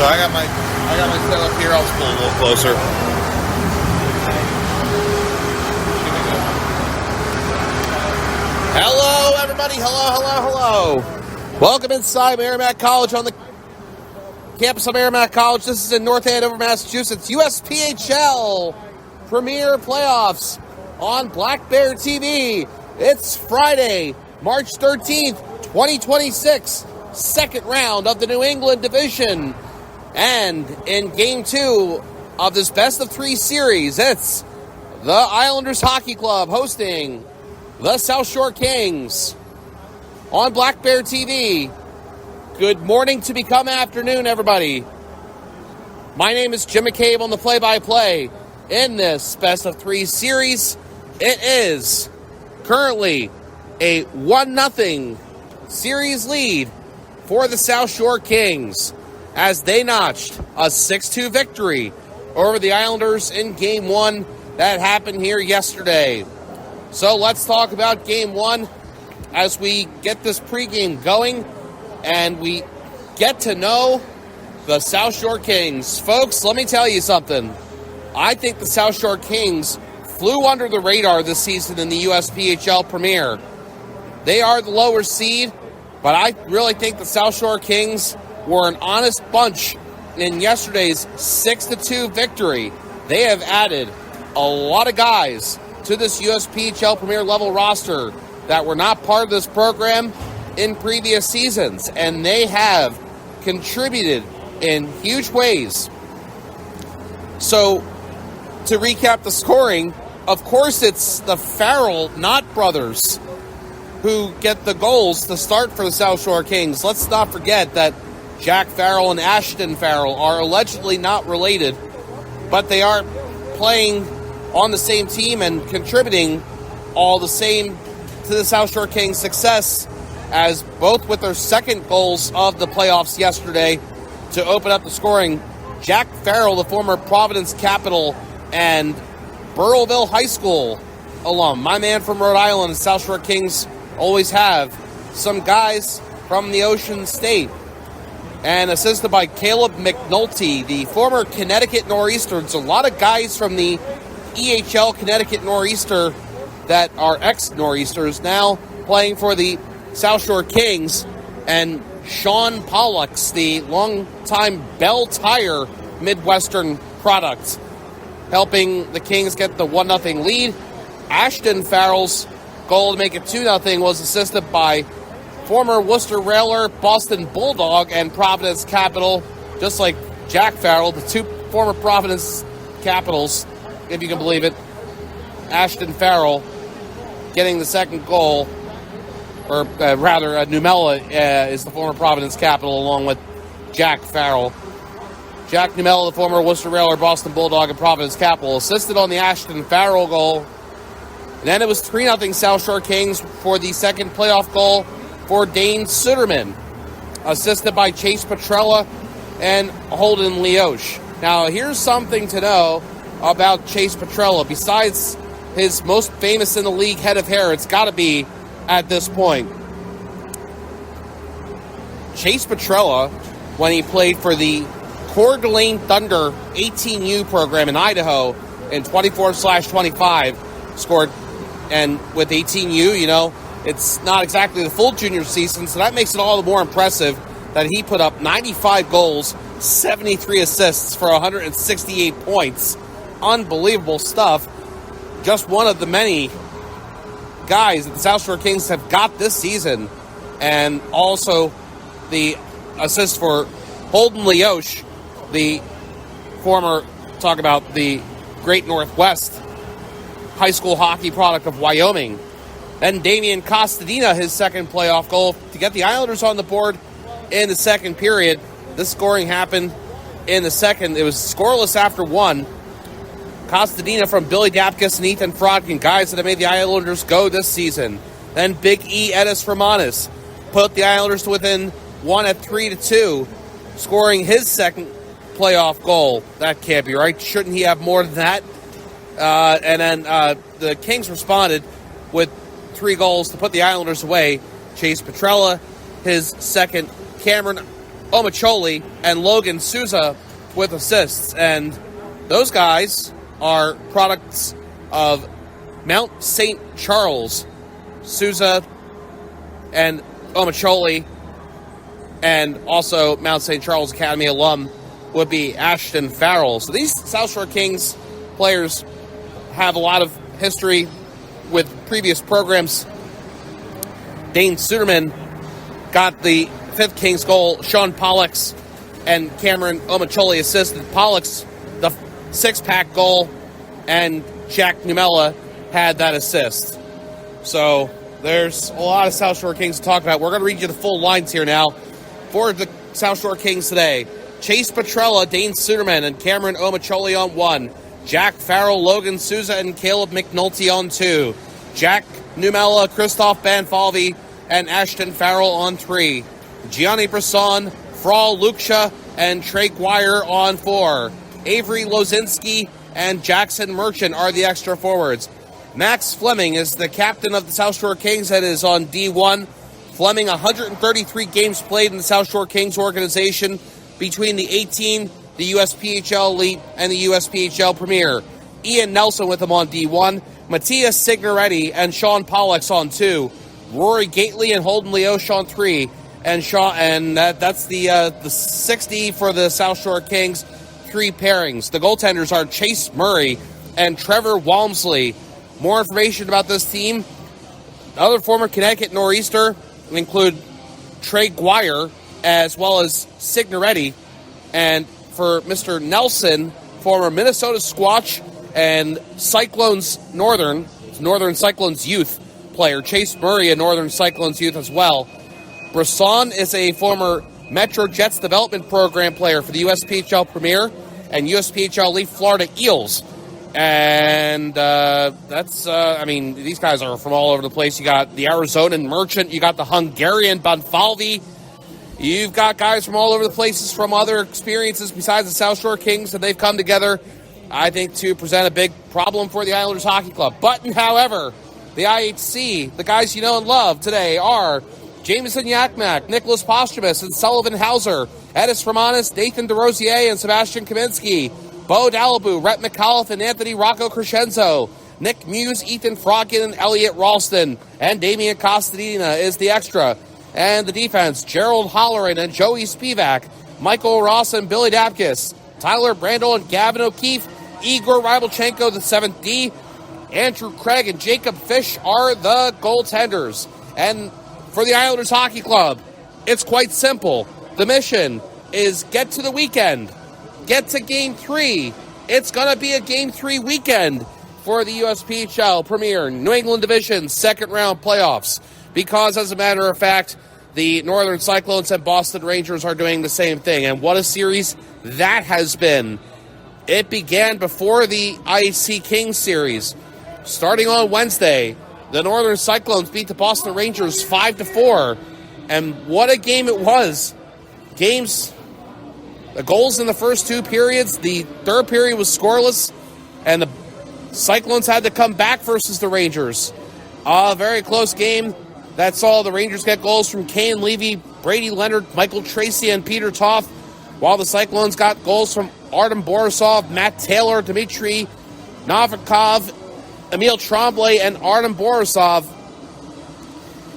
I got my setup here. I'll just pull a little closer. Hello, everybody. Hello. Welcome inside Merrimack College on the campus of Merrimack College. This is in North Andover, Massachusetts. USPHL Premier Playoffs on Black Bear TV. It's Friday, March 13th, 2026. Second round of the New England Division. And in Game 2 of this best-of-3 series, it's the Islanders Hockey Club hosting the South Shore Kings on Black Bear TV. Good morning to become afternoon, everybody. My name is Jim McCabe on the play-by-play. In this best-of-3 series, it is currently a 1-0 series lead for the South Shore Kings as they notched a 6-2 victory over the Islanders in Game 1 that happened here yesterday. So let's talk about Game 1 as we get this pregame going and we get to know the South Shore Kings. Folks, let me tell you something. I think the South Shore Kings flew under the radar this season in the USPHL Premier. They are the lower seed, but I really think the South Shore Kings were an honest bunch in yesterday's 6-2 victory. They have added a lot of guys to this USPHL Premier level roster that were not part of this program in previous seasons, and they have contributed in huge ways. So, to recap the scoring, of course it's the Farrell Knott brothers who get the goals to start for the South Shore Kings. Let's not forget that Jack Farrell and Ashton Farrell are allegedly not related, but they are playing on the same team and contributing all the same to the South Shore Kings' success, as both with their second goals of the playoffs yesterday to open up the scoring. Jack Farrell, the former Providence Capital and Burrillville High School alum, my man from Rhode Island, the South Shore Kings always have some guys from the Ocean State. And assisted by Caleb McNulty, the former Connecticut Nor'easters. A lot of guys from the EHL Connecticut Nor'easter that are ex-Nor'easters now playing for the South Shore Kings. And Sean Pollux, the longtime Bell Tire Midwestern product, helping the Kings get the 1-0 lead. Ashton Farrell's goal to make it 2-0 was assisted by former Worcester Railer, Boston Bulldog, and Providence Capital, just like Jack Farrell, the two former Providence Capitals, if you can believe it. Ashton Farrell getting the second goal, or rather, Numella is the former Providence Capital along with Jack Farrell. Jack Numella, the former Worcester Railer, Boston Bulldog, and Providence Capital, assisted on the Ashton Farrell goal. And then it was 3-0 South Shore Kings for the second playoff goal for Dane Suderman, assisted by Chase Petrella and Holden Leosh. Now, here's something to know about Chase Petrella. Besides his most famous in the league head of hair, it's got to be at this point. Chase Petrella, when he played for the Coeur d'Alene Thunder 18U program in Idaho in 24/25, scored, and with 18U, you know, it's not exactly the full junior season, so that makes it all the more impressive that he put up 95 goals, 73 assists for 168 points. Unbelievable stuff. Just one of the many guys that the South Shore Kings have got this season. And also the assist for Holden Leosh, the former, talk about the Great Northwest high school hockey product of Wyoming. Then Damian Costadina, his second playoff goal to get the Islanders on the board in the second period. This scoring happened in the second. It was scoreless after one. Costadina from Billy Dapkus and Ethan Frodkin, guys that have made the Islanders go this season. Then Big E Edis Romanis put the Islanders to within one at 3-2, scoring his second playoff goal. That can't be right. Shouldn't he have more than that? And then the Kings responded with 3 goals to put the Islanders away. Chase Petrella, his second. Cameron Omacholi and Logan Souza with assists. And those guys are products of Mount St. Charles. Souza and Omacholi, and also Mount St. Charles Academy alum would be Ashton Farrell. So these South Shore Kings players have a lot of history with previous programs. Dane Suderman got the 5th Kings goal. Sean Pollux and Cameron Omacholi assisted. Pollux, the 6-pack goal, and Jack Numella had that assist. So there's a lot of South Shore Kings to talk about. We're going to read you the full lines here now for the South Shore Kings today. Chase Petrella, Dane Suderman, and Cameron Omacholi on 1. Jack Farrell, Logan Souza, and Caleb McNulty on 2. Jack Numella, Christoph Banfalvi, and Ashton Farrell on 3. Gianni Brisson, Frall Luksha, and Trey Guire on 4. Avery Lozinski and Jackson Merchant are the extra forwards. Max Fleming is the captain of the South Shore Kings that is on D1. Fleming, 133 games played in the South Shore Kings organization between the 18, the USPHL Elite, and the USPHL Premier. Ian Nelson with him on D1. Matthias Signoretti and Sean Pollux on 2. Rory Gately and Holden Leosh on 3. And that's the 60 for the South Shore Kings. 3 pairings. The goaltenders are Chase Murray and Trevor Walmsley. More information about this team. Other former Connecticut Nor'easter include Trey Guire as well as Signoretti. And for Mr. Nelson, former Minnesota Squatch and Cyclones Northern Cyclones youth player. Chase Murray, a Northern Cyclones youth as well. Brisson is a former Metro Jets development program player for the USPHL Premier and USPHL Elite Florida Eels. And these guys are from all over the place. You got the Arizonan Merchant, you got the Hungarian Banfalvi. You've got guys from all over the places from other experiences besides the South Shore Kings, and they've come together, I think, to present a big problem for the Islanders Hockey Club. But, however, the IHC, the guys you know and love today are Jameson Yakmak, Nicholas Posthumus, and Sullivan Hauser, Edis Romanis, Nathan DeRosier, and Sebastian Kaminsky, Bo Dalabu, Rhett McAuliffe, and Anthony Rocco Crescenzo, Nick Muse, Ethan Froggen, and Elliot Ralston, and Damian Costadina is the extra. And the defense, Gerald Holleran and Joey Spivak, Michael Ross and Billy Dapkus, Tyler Brandel and Gavin O'Keefe, Igor Rybelchenko, the 7th D, Andrew Craig and Jacob Fish are the goaltenders. And for the Islanders Hockey Club, it's quite simple. The mission is get to the weekend. Get to Game 3. It's going to be a Game 3 weekend for the USPHL Premier New England Division 2nd round playoffs. Because, as a matter of fact, the Northern Cyclones and Boston Rangers are doing the same thing. And what a series that has been. It began before the IHC Kings series. Starting on Wednesday, the Northern Cyclones beat the Boston Rangers 5-4. And what a game it was. The goals in the first 2 periods. The third period was scoreless. And the Cyclones had to come back versus the Rangers. A very close game. That saw the Rangers get goals from Kane Levy, Brady Leonard, Michael Tracy, and Peter Toth, while the Cyclones got goals from Artem Borisov, Matt Taylor, Dmitry Novikov, Emil Tremblay, and Artem Borisov.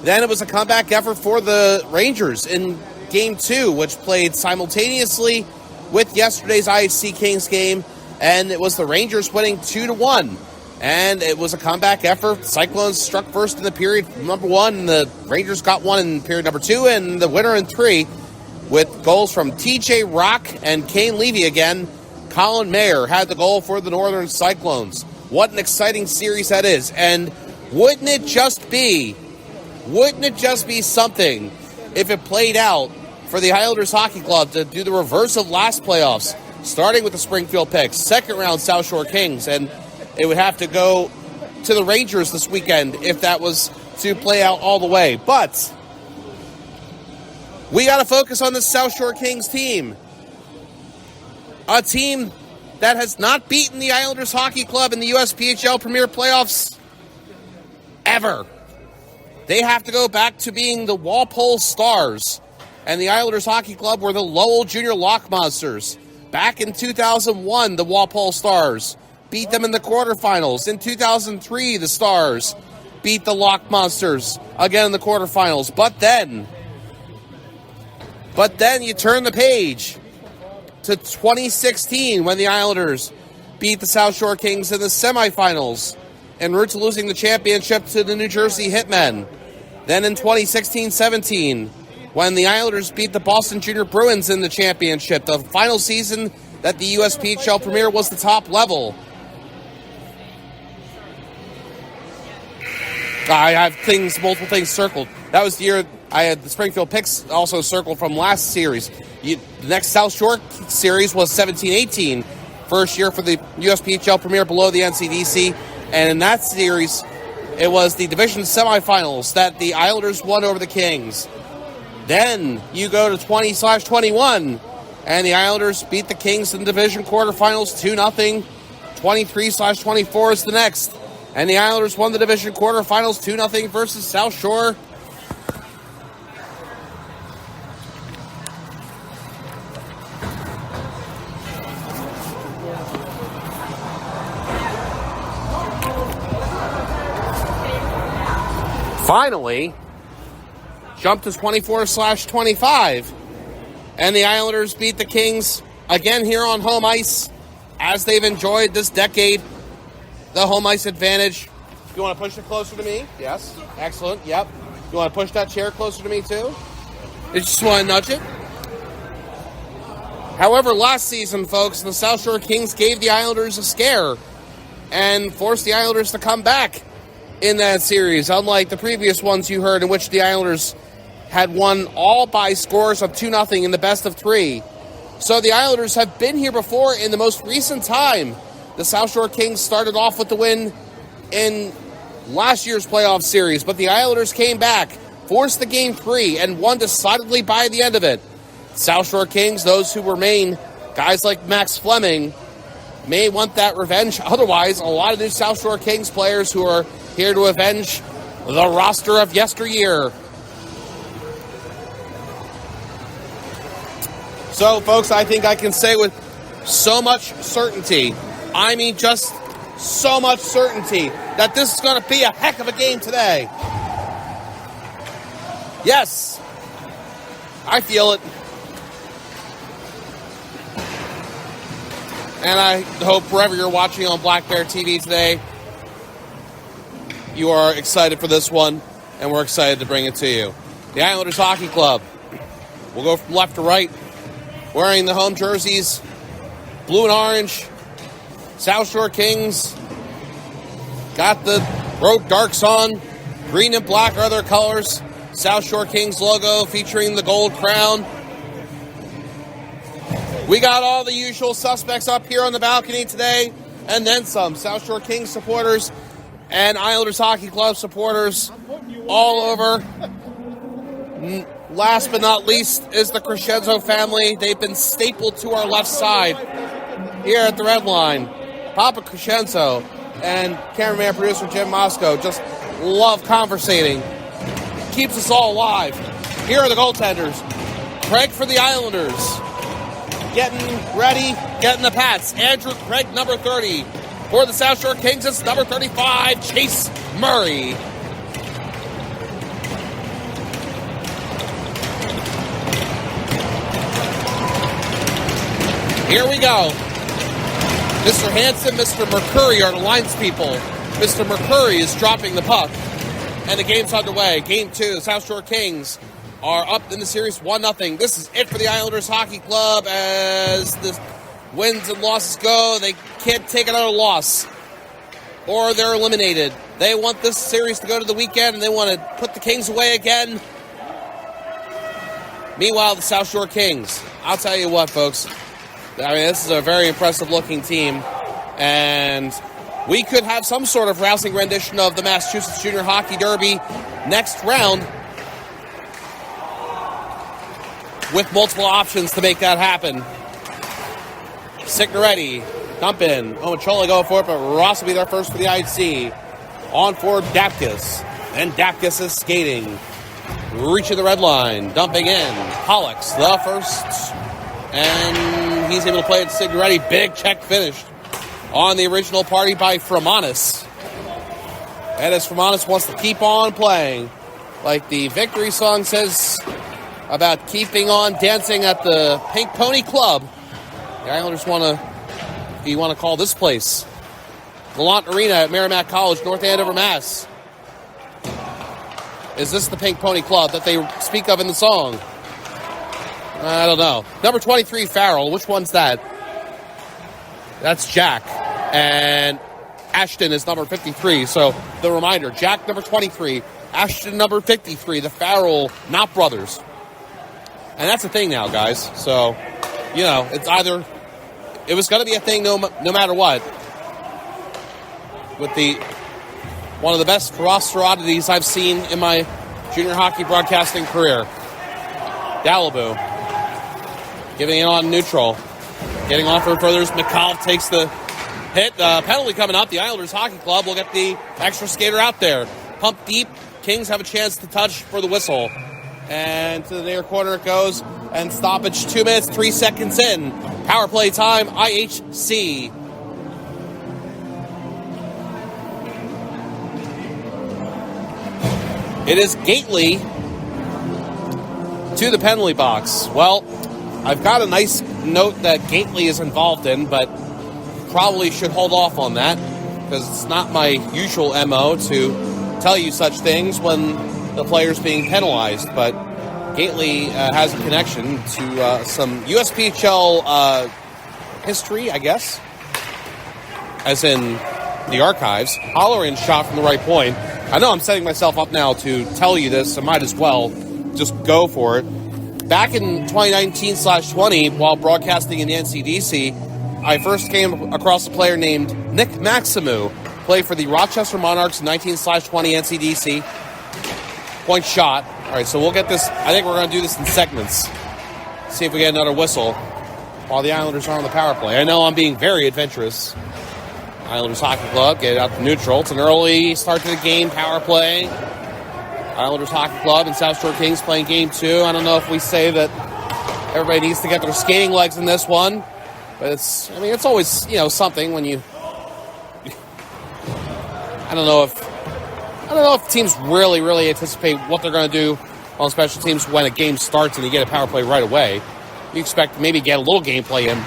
Then it was a comeback effort for the Rangers in Game 2, which played simultaneously with yesterday's IHC Kings game, and it was the Rangers winning 2-1. And it was a comeback effort. Cyclones struck first in the period number 1, and the Rangers got one in period number 2, and the winner in 3 with goals from TJ Rock and Kane Levy again. Colin Mayer had the goal for the Northern Cyclones. What an exciting series that is. And wouldn't it just be something if it played out for the Islanders Hockey Club to do the reverse of last playoffs, starting with the Springfield picks, 2nd round South Shore Kings, and it would have to go to the Rangers this weekend if that was to play out all the way. But we got to focus on the South Shore Kings team. A team that has not beaten the Islanders Hockey Club in the USPHL Premier Playoffs ever. They have to go back to being the Walpole Stars And the Islanders Hockey Club were the Lowell Junior Lock Monsters. Back in 2001, the Walpole Stars beat them in the quarterfinals. In 2003, the Stars beat the Lock Monsters again in the quarterfinals. But then you turn the page to 2016 when the Islanders beat the South Shore Kings in the semifinals en route to losing the championship to the New Jersey Hitmen. Then in 2016-17, when the Islanders beat the Boston Junior Bruins in the championship, the final season that the USPHL Premier was the top level. I have multiple things circled. That was the year I had the Springfield Picks also circled from last series. The next South Shore series was 17-18, first year for the USPHL Premier below the NCDC. And in that series, it was the division semifinals that the Islanders won over the Kings. Then you go to 20/21, and the Islanders beat the Kings in the division quarterfinals 2-0. 23/24 is the next, and the Islanders won the division quarterfinals 2-0 versus South Shore. Finally, jump to 24/25, and the Islanders beat the Kings again here on home ice, as they've enjoyed this decade, the home ice advantage. You want to push it closer to me? Yes. Excellent. Yep. You want to push that chair closer to me too? You just want to nudge it? However, last season, folks, the South Shore Kings gave the Islanders a scare and forced the Islanders to come back in that series, unlike the previous ones you heard in which the Islanders had won all by scores of 2-0 in the best of three. So the Islanders have been here before in the most recent time. The South Shore Kings started off with the win in last year's playoff series, but the Islanders came back, forced the game 3, and won decidedly by the end of it. South Shore Kings, those who remain, guys like Max Fleming, may want that revenge. Otherwise, a lot of new South Shore Kings players who are here to avenge the roster of yesteryear. So, folks, I think I can say with so much certainty, I mean just so much certainty, that this is going to be a heck of a game today. Yes, I feel it. And I hope wherever you're watching on Black Bear TV today, you are excited for this one, and we're excited to bring it to you. The Islanders Hockey Club will go from left to right, wearing the home jerseys, blue and orange. South Shore Kings got the road darks on, green and black are their colors. South Shore Kings logo featuring the gold crown. We got all the usual suspects up here on the balcony today, and then some. South Shore Kings supporters and Islanders Hockey Club supporters all over. Last but not least is the Crescenzo family. They've been stapled to our left side here at the red line. Papa Crescenzo and cameraman producer Jim Mosco just love conversating. Keeps us all alive. Here are the goaltenders. Craig for the Islanders. Getting ready, getting the pats. Andrew Craig, number 30. For the South Shore Kings, it's number 35, Chase Murray. Here we go. Mr. Hanson, Mr. Mercuri are the lines people. Mr. Mercuri is dropping the puck. And the game's underway. Game 2, the South Shore Kings are up in the series 1-0. This is it for the Islanders Hockey Club as the wins and losses go. They can't take another loss or they're eliminated. They want this series to go to the weekend and they want to put the Kings away again. Meanwhile, the South Shore Kings, I'll tell you what, folks. I mean, this is a very impressive looking team, and we could have some sort of rousing rendition of the Massachusetts Junior Hockey Derby next round with multiple options to make that happen. Signoretti, dump in. Omochola go for it, but Ross will be there first for the IC. On for Dapkus, and Dapkus is skating. reaching the red line, dumping in. Pollux, the first, and he's able to play it Signoretti. Big check finished on the original party by Framanis. And as Framanis wants to keep on playing, like the victory song says about keeping on dancing at the Pink Pony Club, the Islanders want to call this place Gallant Arena at Merrimack College, North Andover, Mass. Is this the Pink Pony Club that they speak of in the song? I don't know. Number 23, Farrell. Which one's that? That's Jack. And Ashton is number 53. So the reminder, Jack number 23, Ashton number 53, the Farrell Knott brothers. And that's the thing now, guys. So, you know, it's either, it was going to be a thing no matter what. With one of the best roster oddities I've seen in my junior hockey broadcasting career. Dalibou giving it on neutral. Getting on for furthers. McCall takes the hit. Penalty coming up. The Islanders Hockey Club will get the extra skater out there. Pump deep. Kings have a chance to touch for the whistle. And to the near corner it goes. And stoppage 2 minutes, 3 seconds in. Power play time, IHC. It is Gately to the penalty box. Well, I've got a nice note that Gately is involved in, but probably should hold off on that because it's not my usual MO to tell you such things when the player's being penalized. But Gately has a connection to some USPHL history, I guess, as in the archives. Holleran shot from the right point. I know I'm setting myself up now to tell you this. I might as well just go for it. Back in 2019/20, while broadcasting in the NCDC, I first came across a player named Nick Maximu, played for the Rochester Monarchs in 19/20 NCDC. Point shot. All right, so we'll get this. I think we're going to do this in segments. See if we get another whistle while the Islanders are on the power play. I know I'm being very adventurous. Islanders Hockey Club get it out to neutral. It's an early start to the game, power play. Islanders Hockey Club and South Shore Kings playing game 2. I don't know if we say that everybody needs to get their skating legs in this one, but it's always, something when you. I don't know if teams really anticipate what they're going to do on special teams when a game starts and you get a power play right away. You expect maybe get a little gameplay in,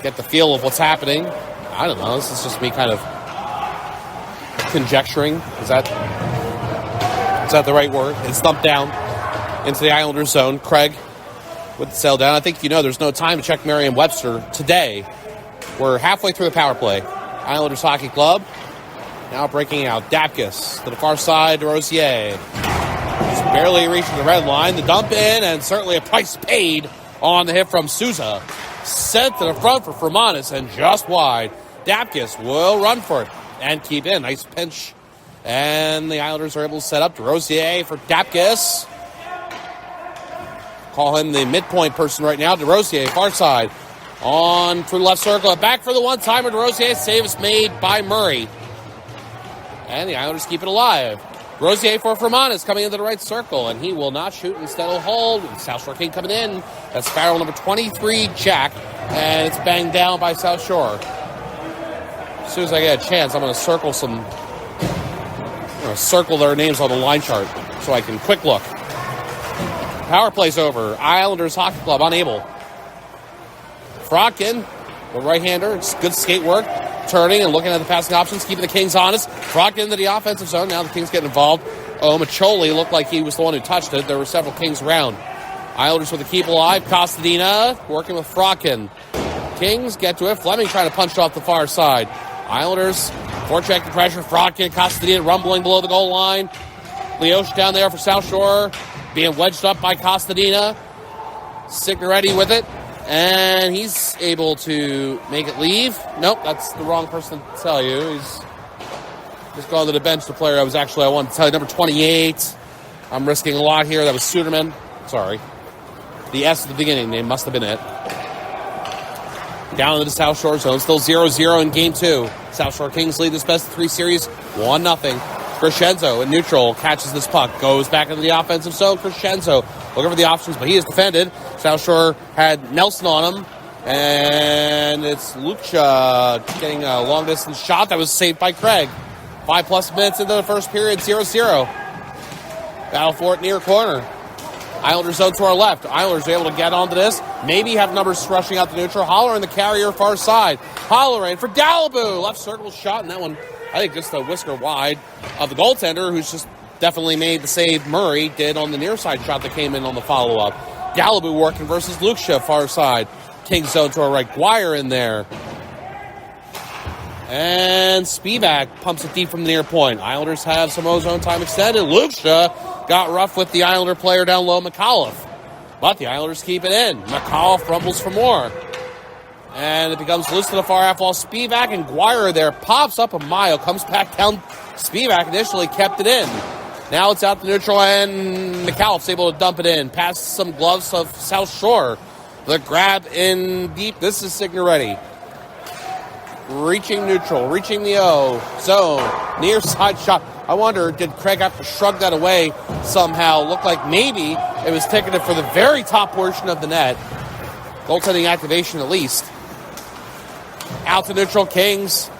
get the feel of what's happening. I don't know. This is just me kind of conjecturing. Is that the right word? It's thumped down into the Islanders zone. Craig with the sail down. I think there's no time to check Merriam-Webster today. We're halfway through the power play. Islanders Hockey Club now breaking out. Dapkus to the far side to Rosier. Just barely reaching the red line. The dump in, and certainly a price paid on the hit from Souza. Sent to the front for Framanis and just wide. Dapkus will run for it and keep in. Nice pinch. And the Islanders are able to set up to Rosier for Dapkus. Call him the midpoint person right now. DeRosier, far side. On through the left circle. Back for the one-timer. DeRosier. Save is made by Murray. And the Islanders keep it alive. Rosier for Framanis coming into the right circle. And he will not shoot. Instead he'll hold. South Shore King coming in. That's Farrell number 23, Jack. And it's banged down by South Shore. As soon as I get a chance, I'm going to circle their names on the line chart so I can quick look. Power play's over. Islanders Hockey Club unable. Frotkin, the right-hander. It's good skate work. Turning and looking at the passing options, keeping the Kings honest. Frotkin into the offensive zone. Now the Kings get involved. Macholi looked like he was the one who touched it. There were several Kings around. Islanders with the keep alive. Costadina working with Frotkin. Kings get to it. Fleming trying to punch it off the far side. Islanders forecheck the pressure. Frotkin, Costadina rumbling below the goal line. Leosh down there for South Shore. Being wedged up by Costadina. Signoretti with it. And he's able to make it leave. Nope, that's the wrong person to tell you. He's just gone to the bench. The player I wanted to tell you, number 28. I'm risking a lot here. That was Suderman. Sorry. The S at the beginning name must have been it. Down into the South Shore zone. Still 0-0 in Game 2. South Shore Kings lead this best of 3 series 1-0. Crescenzo in neutral catches this puck, goes back into the offensive zone. Crescenzo looking for the options, but he is defended. South Shore had Nelson on him, and it's Lucha getting a long-distance shot that was saved by Craig. 5+ minutes into the first period, 0-0. Battle for it near corner. Islanders zone to our left. Islanders are able to get onto this. Maybe have numbers rushing out the neutral. Holler in the carrier far side. Holler in for Dalibou. Left circle shot, and that one, I think, just a whisker wide of the goaltender, who's just definitely made the save Murray did on the near side shot that came in on the follow-up. Dalibou working versus Lucia far side. King zone to our right. Guire in there. And Spivak pumps it deep from the near point. Islanders have some ozone time extended. Lucia got rough with the Islander player down low, McAuliffe. But the Islanders keep it in. McAuliffe rumbles for more. And it becomes loose to the far half wall. Spivak and Guire there. Pops up a mile. Comes back down. Spivak initially kept it in. Now it's out to neutral, and McAuliffe's able to dump it in. Past some gloves of South Shore. The grab in deep. This is Signoretti. Reaching neutral. Reaching the O. Zone. Near side shot. I wonder, did Craig have to shrug that away somehow? Looked like maybe it was ticketed for the very top portion of the net. Goaltending activation at least. Out to neutral. Kings.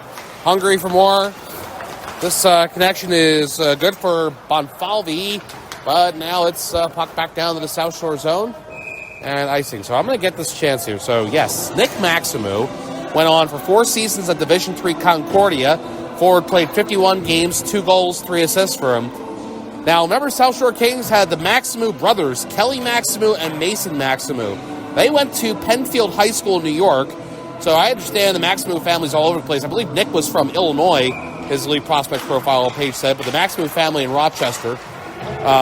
Hungry for more. This connection is good for Bonfalvi, but now it's puck back down to the South Shore zone and icing. So I'm going to get this chance here. So yes, Nick Maximu went on for 4 seasons at Division III Concordia. Forward played 51 games, 2 goals, 3 assists for him. Now remember, South Shore Kings had the Maximu brothers, Kelly Maximu and Mason Maximu. They went to Penfield High School in New York. So I understand the Maximu family's all over the place. I believe Nick was from Illinois, his elite prospect profile page said, but the Maximu family in Rochester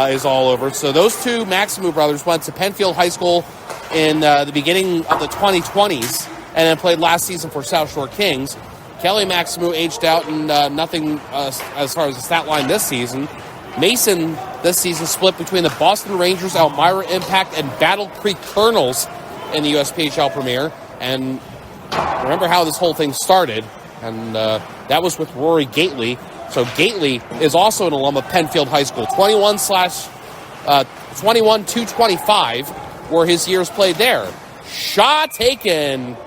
is all over. So those 2 Maximu brothers went to Penfield High School in the beginning of the 2020s and then played last season for South Shore Kings. Kelly Maximu aged out and nothing as far as the stat line this season. Mason this season split between the Boston Rangers, Elmira Impact, and Battle Creek Colonels in the USPHL Premier. And remember how this whole thing started, and that was with Rory Gately. So Gately is also an alum of Penfield High School. 21-225 were his years played there. Shot taken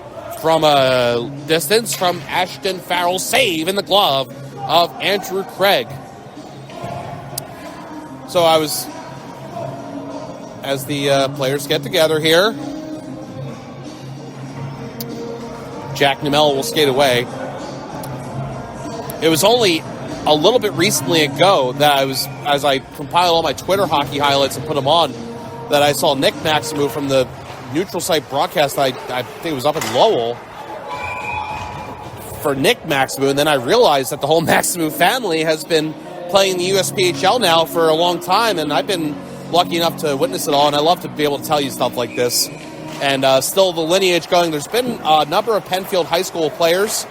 from a distance from Ashton Farrell. Save in the glove of Andrew Craig. So I was, as the players get together here, Jack Nemel will skate away. It was only a little bit recently ago that I was, as I compiled all my Twitter hockey highlights and put them on, that I saw Nick Maximu from the neutral site broadcast. I think it was up in Lowell for Nick Maximu, and then I realized that the whole Maximu family has been playing the USPHL now for a long time, and I've been lucky enough to witness it all, and I love to be able to tell you stuff like this. And still the lineage going. There's been a number of Penfield High School players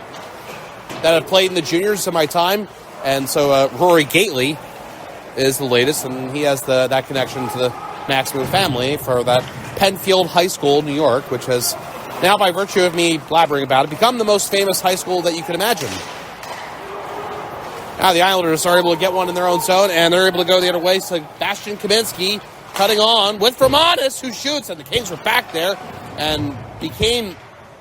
that have played in the juniors in my time, and so Rory Gately is the latest, and he has that connection to the Maximu family for that Penfield High School, New York, which has now, by virtue of me blabbering about it, become the most famous high school that you can imagine. Now the Islanders are able to get one in their own zone, and they're able to go the other way. So Bastian Kaminsky cutting on with Romanis, who shoots, and the Kings were back there and became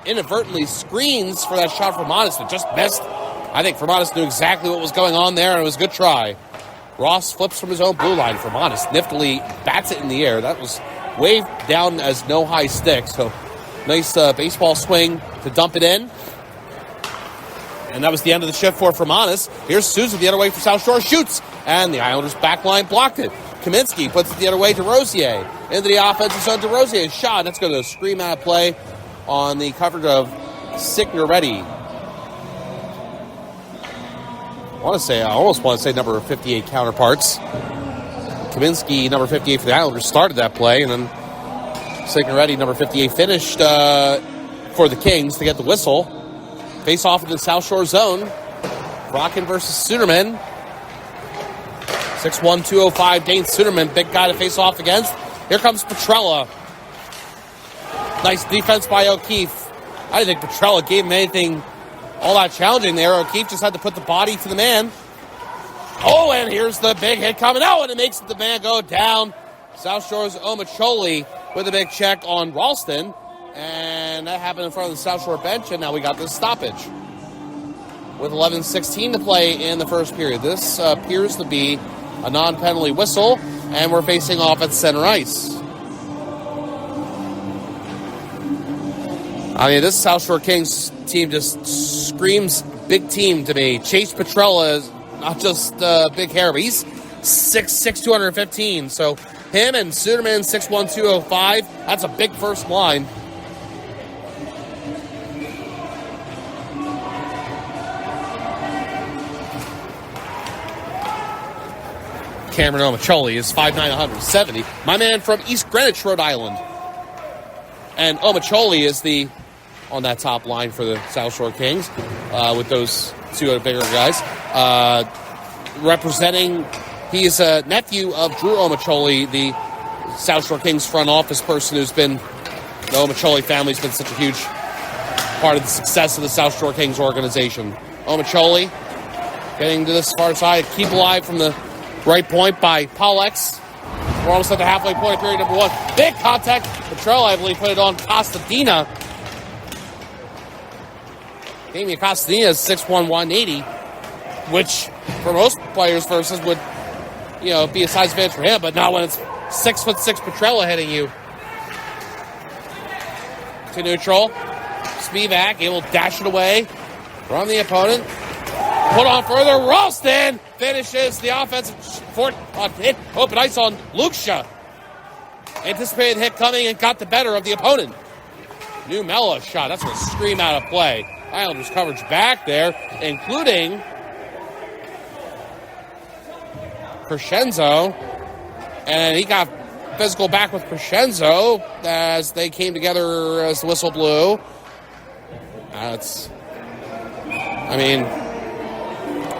inadvertently screens for that shot from Romanis, but just missed. I think Romanis knew exactly what was going on there, and it was a good try. Ross flips from his own blue line. Romanis niftily bats it in the air. That was waved down as no high stick, so nice baseball swing to dump it in. And that was the end of the shift for Romanis. Here's Souza the other way for South Shore, shoots, and the Islanders' back line blocked it. Kaminsky puts it the other way to Rosier. Into the offensive zone to Rosier. Shot. That's going to scream out of play on the coverage of Signoretti. I almost want to say number 58 counterparts. Kaminsky, number 58 for the Islanders, started that play, and then Signoretti, number 58, finished for the Kings to get the whistle. Face off in the South Shore zone. Brocken versus Suderman. 6'1", 205, Dane Suderman, big guy to face off against. Here comes Petrella. Nice defense by O'Keefe. I didn't think Petrella gave him anything all that challenging there. O'Keefe just had to put the body to the man. Oh, and here's the big hit coming out, and it makes the man go down. South Shore's Omacholi with a big check on Ralston, and that happened in front of the South Shore bench, and now we got this stoppage with 11:16 to play in the first period. This appears to be a non-penalty whistle, and we're facing off at center ice. I mean, this South Shore Kings team just screams big team to me. Chase Petrella is not just big hair, but he's 6'6", 215. So him and Suderman, 6'1", 205. That's a big first line. Cameron Omacholi is 5'9", 170. My man from East Greenwich, Rhode Island. And Omacholi is on that top line for the South Shore Kings with those two other bigger guys. Representing, he is a nephew of Drew Omacholi, the South Shore Kings front office person who's been, the Omacholi family's been such a huge part of the success of the South Shore Kings organization. Omacholi getting to this far side, keep alive from the right point by Pollex. We're almost at the halfway point of period number one. Big contact. Petrella, I believe, put it on Costadina. Damian Costadina is 6'1", 180, which for most players versus would, be a size advantage for him, but not when it's 6'6" Petrella hitting you. To neutral. Spivak able to dash it away from the opponent. Put on further. Ralston finishes the offensive hit. Open ice on Luksha. Anticipated hit coming and got the better of the opponent. New Mella shot. That's going to scream out of play. Islanders coverage back there, including Crescenzo. And he got physical back with Crescenzo as they came together as the whistle blew. I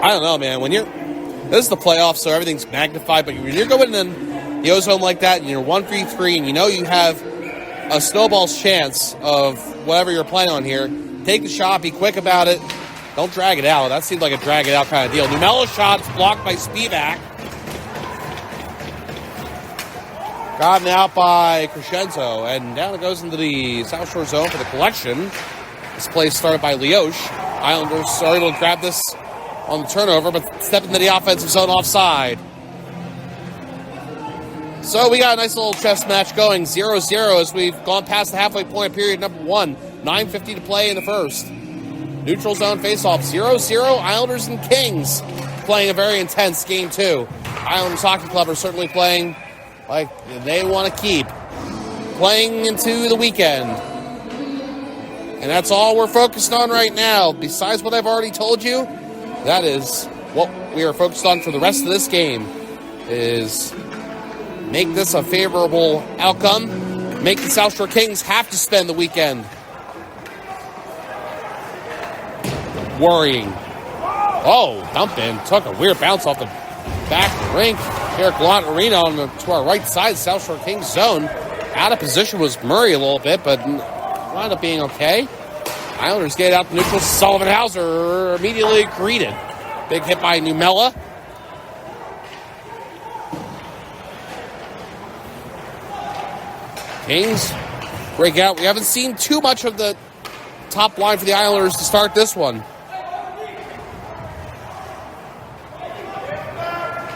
don't know, man. This is the playoffs, so everything's magnified, but when you're going in the ozone like that and you're 1-3-3 and you have a snowball's chance of whatever you're playing on here, take the shot, be quick about it. Don't drag it out. That seemed like a drag it out kind of deal. Numelo's shot is blocked by Spivak. Gotten out by Crescenzo, and down it goes into the South Shore zone for the collection. This play started by Leosh. Islanders are able to grab this on the turnover, but step into the offensive zone offside. So we got a nice little chess match going, 0-0 as we've gone past the halfway point period number one. 9:50 to play in the first. Neutral zone faceoff, 0-0. Islanders and Kings playing a very intense game two. Islanders Hockey Club are certainly playing like they want to keep. Playing into the weekend. And that's all we're focused on right now. Besides what I've already told you, that is what we are focused on for the rest of this game, is make this a favorable outcome. Make the South Shore Kings have to spend the weekend worrying. Oh, dump in. Took a weird bounce off the back of the rink. Eric Lontarino to our right side, South Shore Kings zone. Out of position was Murray a little bit, but wound up being okay. Islanders get out the neutral. Sullivan Hauser immediately greeted. Big hit by Numella. Kings break out. We haven't seen too much of the top line for the Islanders to start this one.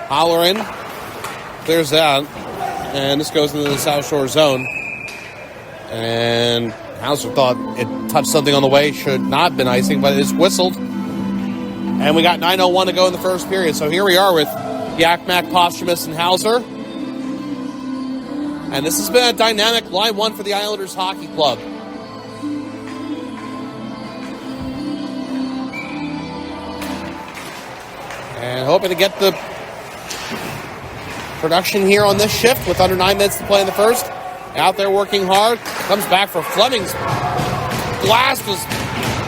Hollerin clears that. And this goes into the South Shore zone. And Hauser thought it touched something on the way. Should not have been icing, but it is whistled. And we got 9:01 to go in the first period. So here we are with Yakmak, Posthumus, and Hauser. And this has been a dynamic line one for the Islanders Hockey Club. And hoping to get the production here on this shift with under 9 minutes to play in the first. Out there working hard. Comes back for Fleming's blast was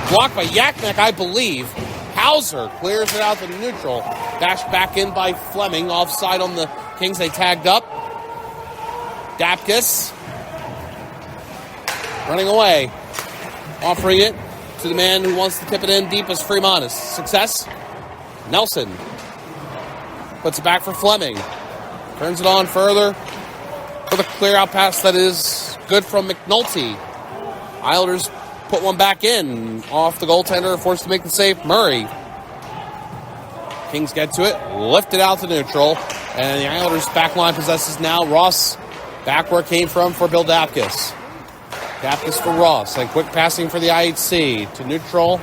blocked by Yakmak, I believe. Hauser clears it out to neutral. Dashed back in by Fleming. Offside on the Kings. They tagged up. Dapkus running away. Offering it to the man who wants to tip it in deep as Fremonis. Success. Nelson Puts it back for Fleming. Turns it on further. For the clear-out pass that is good from McNulty. Islanders put one back in. Off the goaltender, forced to make the save, Murray. Kings get to it, lift it out to neutral, and the Islanders' back line possesses now Ross back where it came from for Bill Dapkus. Dapkus for Ross, and quick passing for the IHC to neutral.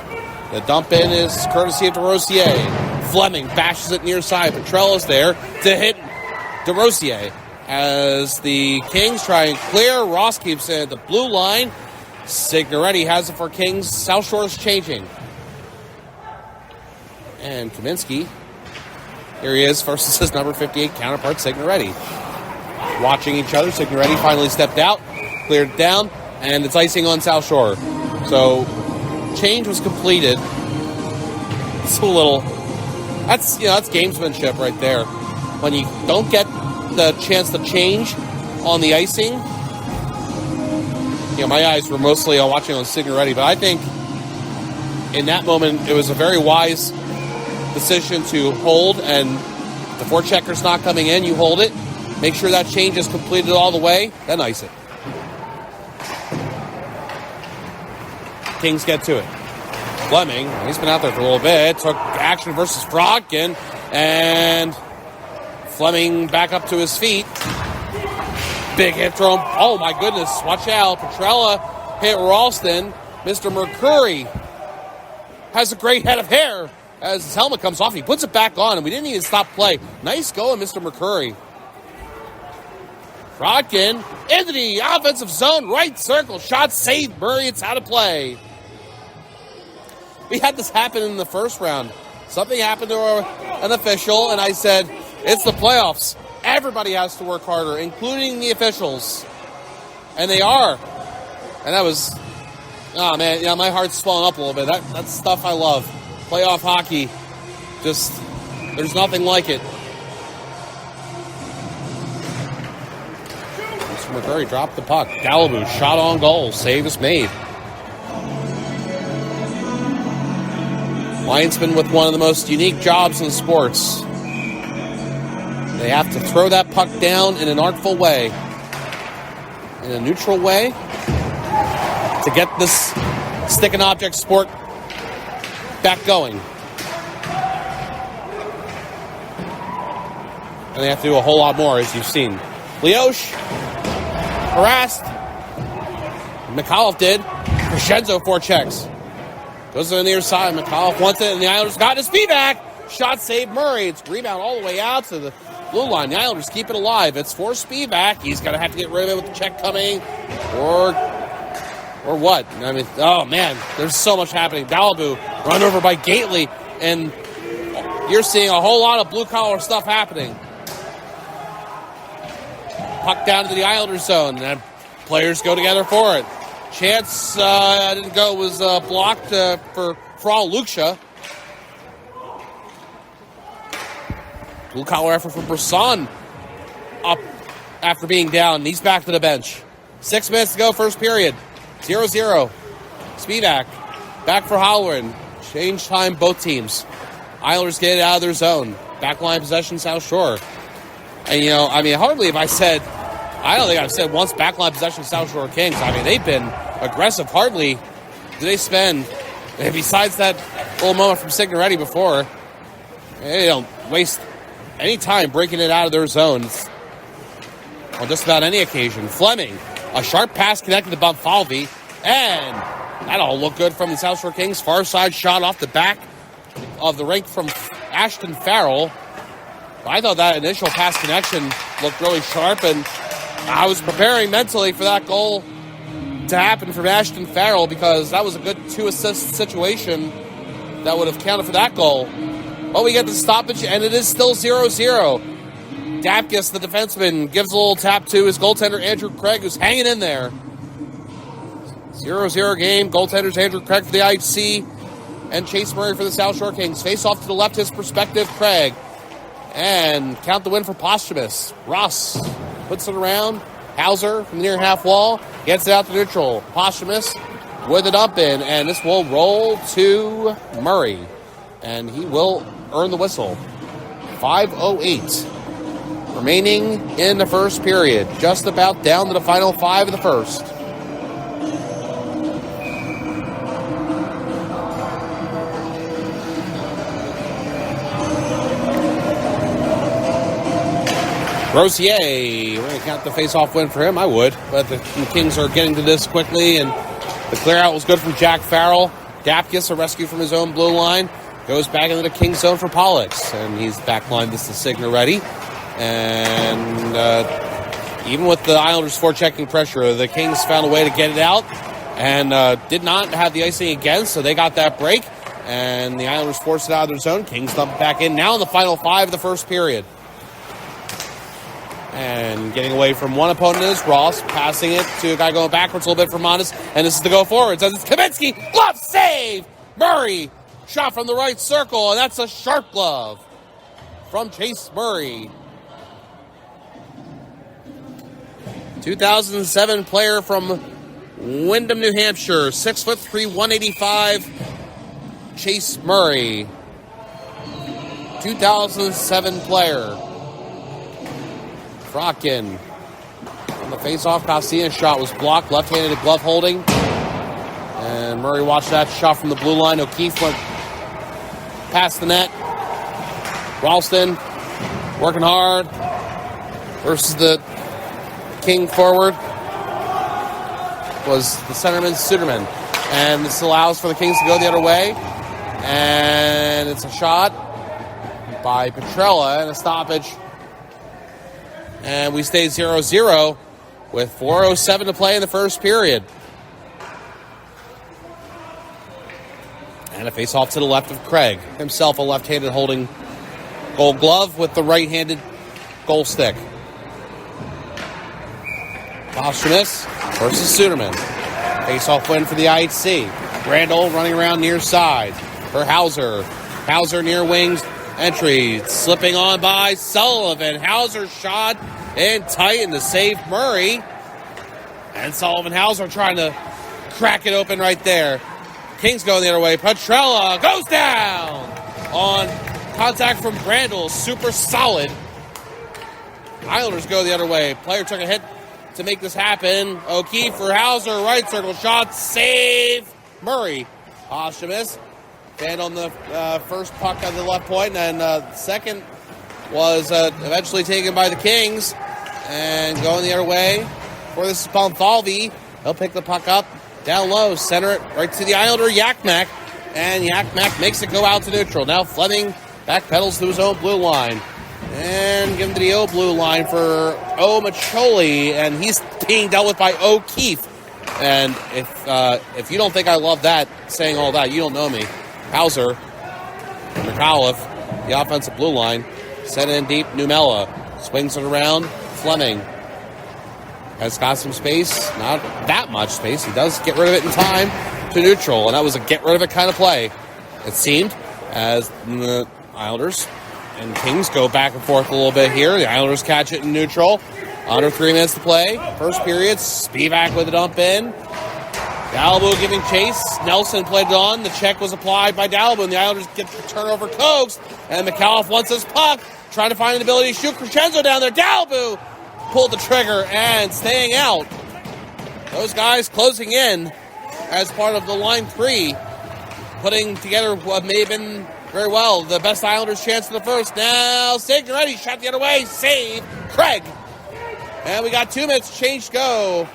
The dump in is courtesy of DeRosier. Fleming bashes it near side. Petrella's there to hit DeRosier. As the Kings try and clear, Ross keeps it at the blue line. Signoretti has it for Kings. South Shore's changing. And Kaminsky, here he is versus his number 58 counterpart, Signoretti. Watching each other, Signoretti finally stepped out, cleared it down, and it's icing on South Shore. So, change was completed. It's a little, that's gamesmanship right there. When you don't get the chance to change on the icing, my eyes were mostly watching on Signoretti, but I think in that moment it was a very wise decision to hold, and the forechecker's not coming in, you hold it, make sure that change is completed all the way, then ice it. Kings get to it. Fleming, he's been out there for a little bit, took action versus Frogkin, and Fleming back up to his feet. Big hit throw. Oh my goodness, watch out. Petrella hit Ralston. Mr. Mercury has a great head of hair. As his helmet comes off, he puts it back on, and we didn't even stop play. Nice going, Mr. Mercury. Frogkin into the offensive zone, right circle, shot saved. Murray, it's out of play. We had this happen in the first round. Something happened to an official, and I said, it's the playoffs. Everybody has to work harder, including the officials. And they are. And that was, oh man, my heart's swelling up a little bit. That's stuff I love. Playoff hockey, just, there's nothing like it. Mr. McCurry dropped the puck. Galaboo shot on goal. Save is made. Linesman with one of the most unique jobs in sports. They have to throw that puck down in an artful way, in a neutral way, to get this stick and object sport back going. And they have to do a whole lot more, as you've seen. Leosh harassed. McAuliffe did. Crescenzo forechecks. Goes to the near side. McAuliffe wants it, and the Islanders got his feet back. Shot saved Murray. It's rebound all the way out to the blue line. The Islanders keep it alive. It's for Spivak. He's going to have to get rid of it with the check coming. Or what? I mean, oh man, there's so much happening. Dalibou run over by Gately, and you're seeing a whole lot of blue-collar stuff happening. Puck down to the Islanders zone, and players go together for it. Chance didn't go, was blocked for Frau Luksha. Blue-collar effort from Brisson up after being down. He's back to the bench. 6 minutes to go, first period. 0-0. Spivak back for Halloran. Change time, both teams. Islanders get it out of their zone. Backline possession, South Shore. And, hardly have I said, I don't think I've said once backline possession, South Shore Kings. I mean, they've been aggressive. Hardly do they spend, and besides that little moment from Signoretti before, they don't waste any time breaking it out of their zones on just about any occasion. Fleming, a sharp pass connected to Bonfalvi, and that all looked good from the South Shore Kings. Far side shot off the back of the rink from Ashton Farrell. I thought that initial pass connection looked really sharp, and I was preparing mentally for that goal to happen from Ashton Farrell because that was a good 2-assist situation that would have counted for that goal. But we get the stoppage, and it is still 0-0. Dapkus, the defenseman, gives a little tap to his goaltender, Andrew Craig, who's hanging in there. 0-0 game. Goaltenders Andrew Craig for the IHC and Chase Murray for the South Shore Kings. Face off to the left, his perspective, Craig. And count the win for Posthumous. Ross puts it around. Hauser from the near half wall gets it out to neutral. Posthumous with a dump in, and this will roll to Murray. And he will earn the whistle. 5:08 remaining in the first period. Just about down to the final 5 of the first. Grossier, we're going to count the face-off win for him. I would, but the Kings are getting to this quickly, and the clear-out was good from Jack Farrell. Dapkus, a rescue from his own blue line, goes back into the Kings zone for Pollux, and he's backlined this to Signer ready. And even with the Islanders forechecking pressure, the Kings found a way to get it out, and did not have the icing again, so they got that break, and the Islanders forced it out of their zone. Kings dump it back in, now in the final 5 of the first period. And getting away from one opponent is Ross, passing it to a guy going backwards a little bit for Montes. And this is the go forward. Says it's Kaminsky. Glove save! Murray. Shot from the right circle, and that's a sharp glove from Chase Murray. 2007 player from Windham, New Hampshire. 6'3", 185. Chase Murray. 2007 player. Frotkin on the face-off. Palestina's shot was blocked. Left-handed glove holding. And Murray watched that shot from the blue line. O'Keefe went past the net. Ralston working hard versus the King forward was the centerman Suderman. And this allows for the Kings to go the other way. And it's a shot by Petrella and a stoppage. And we stay 0-0 with 4:07 to play in the first period. And a face-off to the left of Craig. Himself a left-handed holding gold glove with the right-handed goal stick. Posthumous versus Suderman. Face-off win for the IHC. Randall running around near side for Hauser. Hauser near wings. Entry slipping on by Sullivan. Hauser shot in tight and to save Murray. And Sullivan Hauser trying to crack it open right there. Kings going the other way. Petrella goes down on contact from Randall. Super solid. Islanders go the other way. Player took a hit to make this happen. O'Keefe for Hauser. Right circle shot. Save Murray. Posthumous. And on the first puck on the left point, and second was eventually taken by the Kings. And going the other way for this is Ponthalvi. He'll pick the puck up down low, center it right to the Islander, Yakmak. And Yakmak makes it go out to neutral. Now Fleming backpedals to his own blue line. And give him to the O blue line for O Macholi. And he's being dealt with by O'Keefe. And if you don't think I love that, saying all that, you don't know me. Hauser, McAuliffe, the offensive blue line, sent in deep. Numella swings it around. Fleming has got some space, not that much space. He does get rid of it in time to neutral, and that was a get rid of it kind of play. It seemed as the Islanders and Kings go back and forth a little bit here. The Islanders catch it in neutral. Under 3 minutes to play. First period. Spivak with a dump in. Dalibou giving chase. Nelson played it on. The check was applied by Dalibou, and the Islanders get the turnover coaxed. And McAuliffe wants his puck, trying to find an ability to shoot Crescenzo down there. Dalibou pulled the trigger and staying out. Those guys closing in as part of the line 3, putting together what may have been very well the best Islanders chance in the first. Now Signoretti shot the other way. Save Craig. And we got 2 minutes change to go.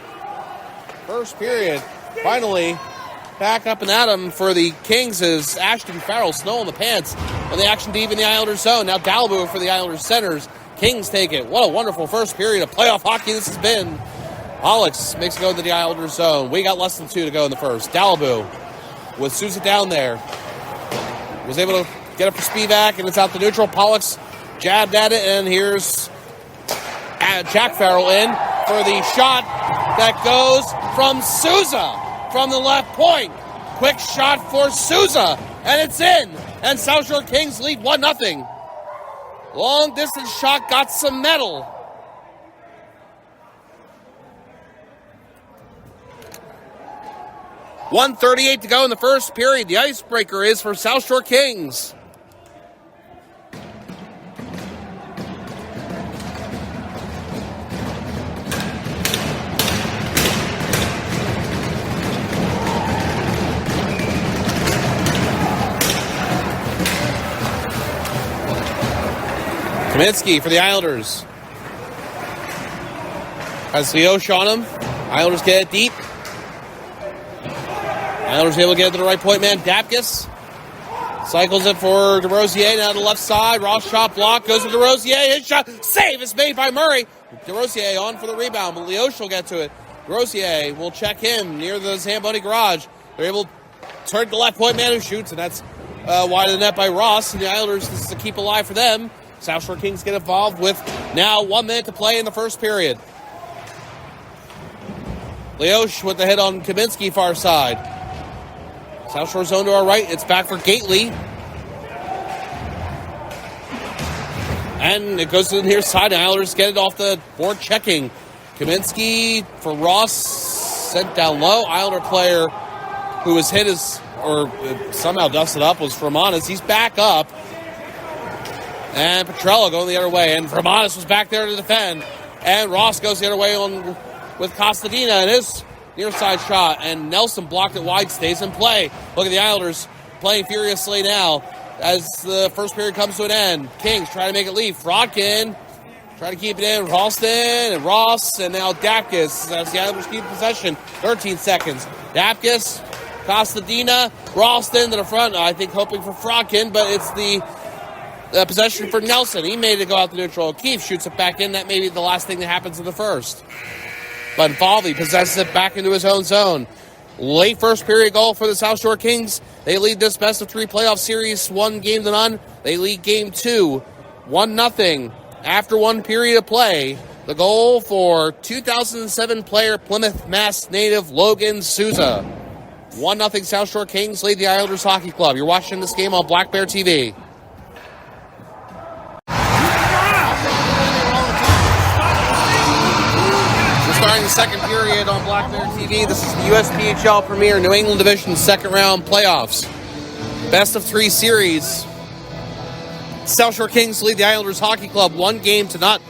First period. Finally, back up and at him for the Kings is Ashton Farrell, snow in the pants on the action deep in the Islanders zone. Now Dalibou for the Islanders centers. Kings take it. What a wonderful first period of playoff hockey this has been. Pollux makes it go to the Islanders zone. We got less than 2 to go in the first. Dalibou with Sousa down there. Was able to get it for Spivak, and it's out to neutral. Pollux jabbed at it, and here's Jack Farrell in for the shot that goes from Sousa from the left point. Quick shot for Sousa, and it's in. And South Shore Kings lead 1-0. Long distance shot got some metal. .138 to go in the first period. The icebreaker is for South Shore Kings. Kaminsky for the Islanders. Has Leosh on him. Islanders get it deep. Islanders able to get it to the right point man. Dapkus cycles it for DeRosier. Now to the left side. Ross shot block. Goes to DeRosier. His shot. Save is made by Murray. DeRosier on for the rebound, but Leosh will get to it. DeRosier will check him near the Zamboni garage. They're able to turn to the left point man who shoots, and that's wide of the net by Ross. And the Islanders, this is to keep alive for them. South Shore Kings get involved with now 1 minute to play in the first period. Leosh with the hit on Kaminsky far side. South Shore zone to our right. It's back for Gately. And it goes to the near side. Islanders get it off the board checking. Kaminsky for Ross. Sent down low. Islander player who was hit or somehow dusted up was Framanis. He's back up. And Petrella going the other way. And Framanis was back there to defend. And Ross goes the other way with Costadina and his near side shot, and Nelson blocked it wide, stays in play. Look at the Islanders playing furiously now as the first period comes to an end. Kings try to make it leave. Frodkin try to keep it in. Ralston and Ross, and now Dapkus as the Islanders keep possession. 13 seconds. Dapkus, Costadina, Ralston to the front. I think hoping for Frodkin, but it's the possession for Nelson. He made it go out the neutral. O'Keefe shoots it back in. That may be the last thing that happens in the first. But Falvey possesses it back into his own zone. Late first period goal for the South Shore Kings. They lead this best-of-3 playoff series 1-0. They lead game 2, 1-0. After 1 period of play, the goal for 2007 player Plymouth, Mass native Logan Souza. 1-0 South Shore Kings lead the Islanders Hockey Club. You're watching this game on Black Bear TV. Starting the second period on Black Bear TV. This is the USPHL Premier New England Division second round playoffs. Best of 3 series. South Shore Kings lead the Islanders Hockey Club 1 to not.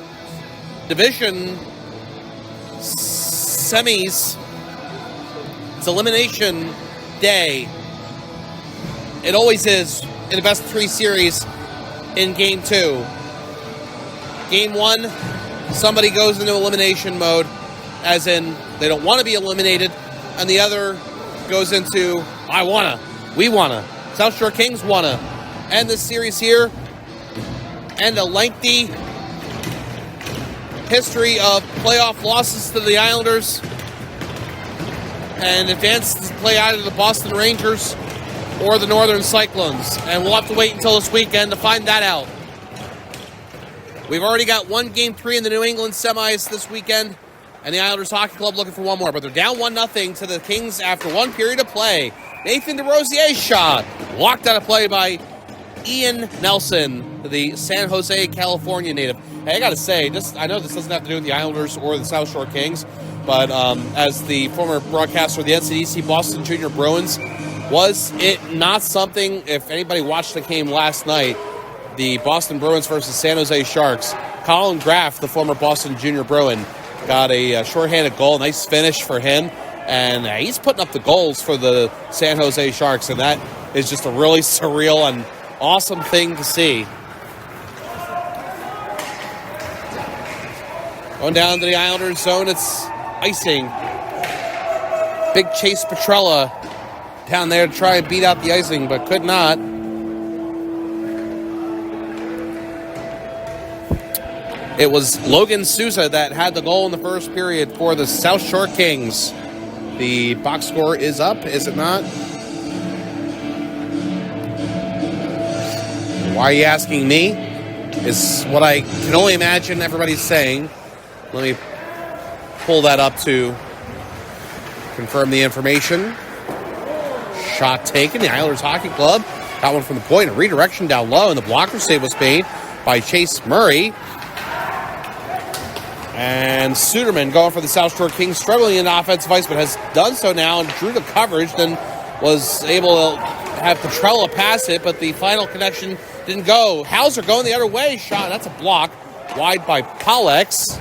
Division semis. It's elimination day. It always is in the best of 3 series in game 2. Game 1, somebody goes into elimination mode, as in they don't want to be eliminated, and the other goes into I wanna, we wanna. South Shore Kings wanna end this series here, and a lengthy history of playoff losses to the Islanders, and advance to play either the Boston Rangers or the Northern Cyclones, and we'll have to wait until this weekend to find that out. We've already got 1 game 3 in the New England semis this weekend, and the Islanders Hockey Club looking for 1 more. But they're down 1-0 to the Kings after 1 period of play. Nathan DeRosier's shot blocked out of play by Ian Nelson, the San Jose, California native. Hey, I got to say, I know this doesn't have to do with the Islanders or the South Shore Kings, but as the former broadcaster of the NCDC Boston Junior Bruins, was it not something, if anybody watched the game last night, the Boston Bruins versus San Jose Sharks, Colin Graff, the former Boston Junior Bruin, got a shorthanded goal, nice finish for him, and he's putting up the goals for the San Jose Sharks, and that is just a really surreal and awesome thing to see. Going down to the Islanders zone, it's icing. Big Chase Petrella down there to try and beat out the icing, but could not. It was Logan Souza that had the goal in the first period for the South Shore Kings. The box score is up, is it not? Why are you asking me? Is what I can only imagine everybody's saying. Let me pull that up to confirm the information. Shot taken. The Islanders Hockey Club got one from the point. A redirection down low, and the blocker save was made by Chase Murray. And Suderman going for the South Shore Kings, struggling in offensive ice, but has done so now and drew the coverage, then was able to have Petrella pass it, but the final connection didn't go. Hauser going the other way. Shot. That's a block. Wide by Pollux.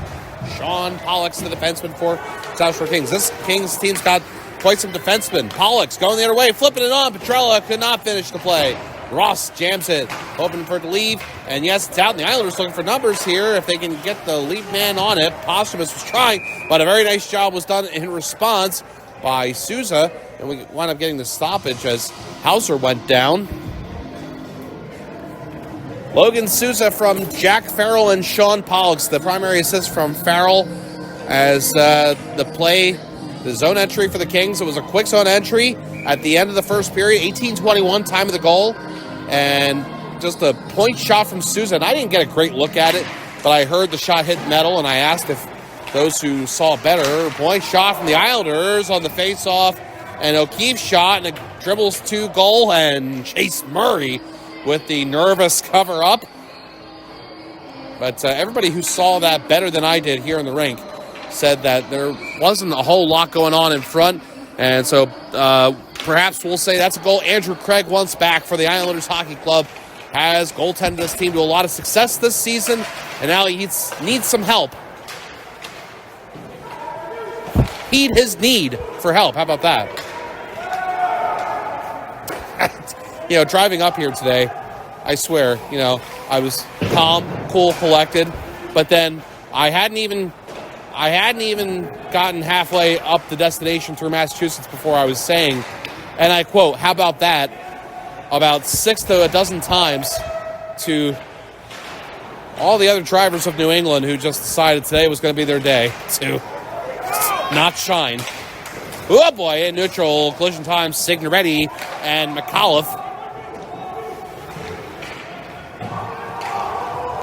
Sean Pollux, the defenseman for South Shore Kings. This Kings team's got quite some defensemen. Pollux going the other way, flipping it on. Petrella could not finish the play. Ross jams it, hoping for it to leave. And yes, it's out. And the Islanders looking for numbers here. If they can get the lead man on it. Posthumous was trying, but a very nice job was done in response by Souza. And we wound up getting the stoppage as Hauser went down. Logan Souza from Jack Farrell and Sean Pollux. The primary assist from Farrell as the zone entry for the Kings. It was a quick zone entry at the end of the first period. 18:21, time of the goal. And just a point shot from Souza. And I didn't get a great look at it, but I heard the shot hit metal, and I asked if those who saw better. Point shot from the Islanders on the face-off. And O'Keefe shot, and it dribbles to goal, and Chase Murray with the nervous cover-up. But everybody who saw that better than I did here in the rink said that there wasn't a whole lot going on in front. And so perhaps we'll say that's a goal. Andrew Craig once back for the Islanders Hockey Club. Has goaltended this team to a lot of success this season, and now he needs some help. Heed his need for help. How about that? Driving up here today, I swear, I was calm, cool, collected, but then I hadn't even gotten halfway up the destination through Massachusetts before I was saying, and I quote, "How about that?" about 6 to a dozen times to all the other drivers of New England who just decided today was going to be their day to not shine. Oh boy, in neutral, collision time, Signoretti and McAuliffe.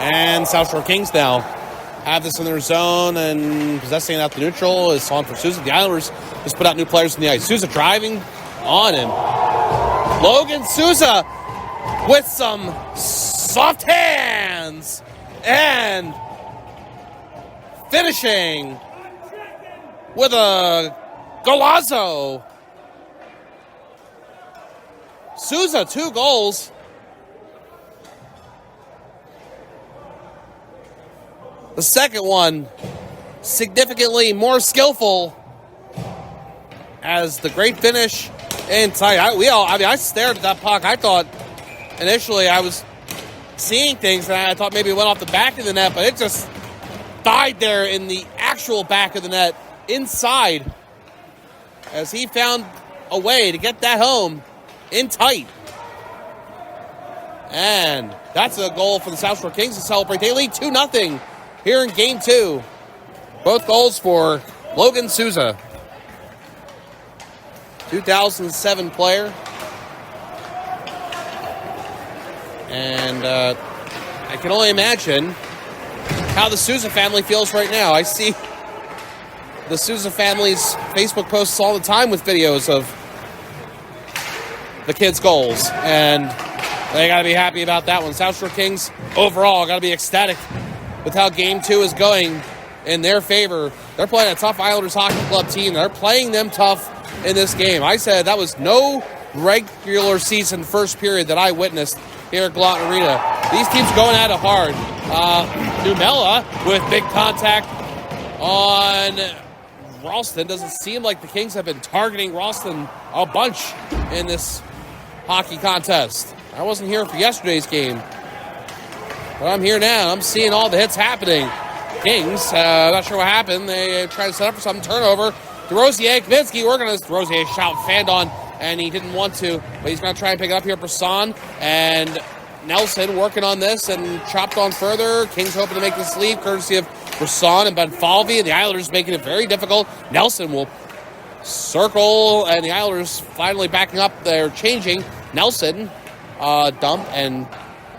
And South Shore Kings now have this in their zone, and possessing it out the neutral is on for Souza. The Islanders just put out new players in the ice. Souza driving on him. Logan Souza with some soft hands and finishing with a golazo. Souza, 2 goals. The second one, significantly more skillful as the great finish inside. I stared at that puck. I thought initially I was seeing things, and I thought maybe it went off the back of the net, but it just died there in the actual back of the net inside as he found a way to get that home in tight. And that's a goal for the South Shore Kings to celebrate. They lead 2-0 here in Game 2. Both goals for Logan Souza. 2007 player. And I can only imagine how the Souza family feels right now. I see the Souza family's Facebook posts all the time with videos of the kids' goals. And they got to be happy about that one. South Shore Kings overall got to be ecstatic with how Game 2 is going in their favor. They're playing a tough Islanders Hockey Club team. They're playing them tough in this game. I said that was no regular season first period that I witnessed here at Glotton Arena. These teams going at it hard. Numella with big contact on Ralston. Doesn't seem like the Kings have been targeting Ralston a bunch in this hockey contest. I wasn't here for yesterday's game, but I'm here now. I'm seeing all the hits happening. Kings, not sure what happened. They tried to set up for some turnover. DeRosier, Kvinsky working on this. DeRosier shot fanned on, and he didn't want to, but he's going to try and pick it up here. Brisson and Nelson working on this and chopped on further. Kings hoping to make this lead, courtesy of Brisson and Benfalvi, and the Islanders making it very difficult. Nelson will circle, and the Islanders finally backing up. They're changing. Nelson dump, and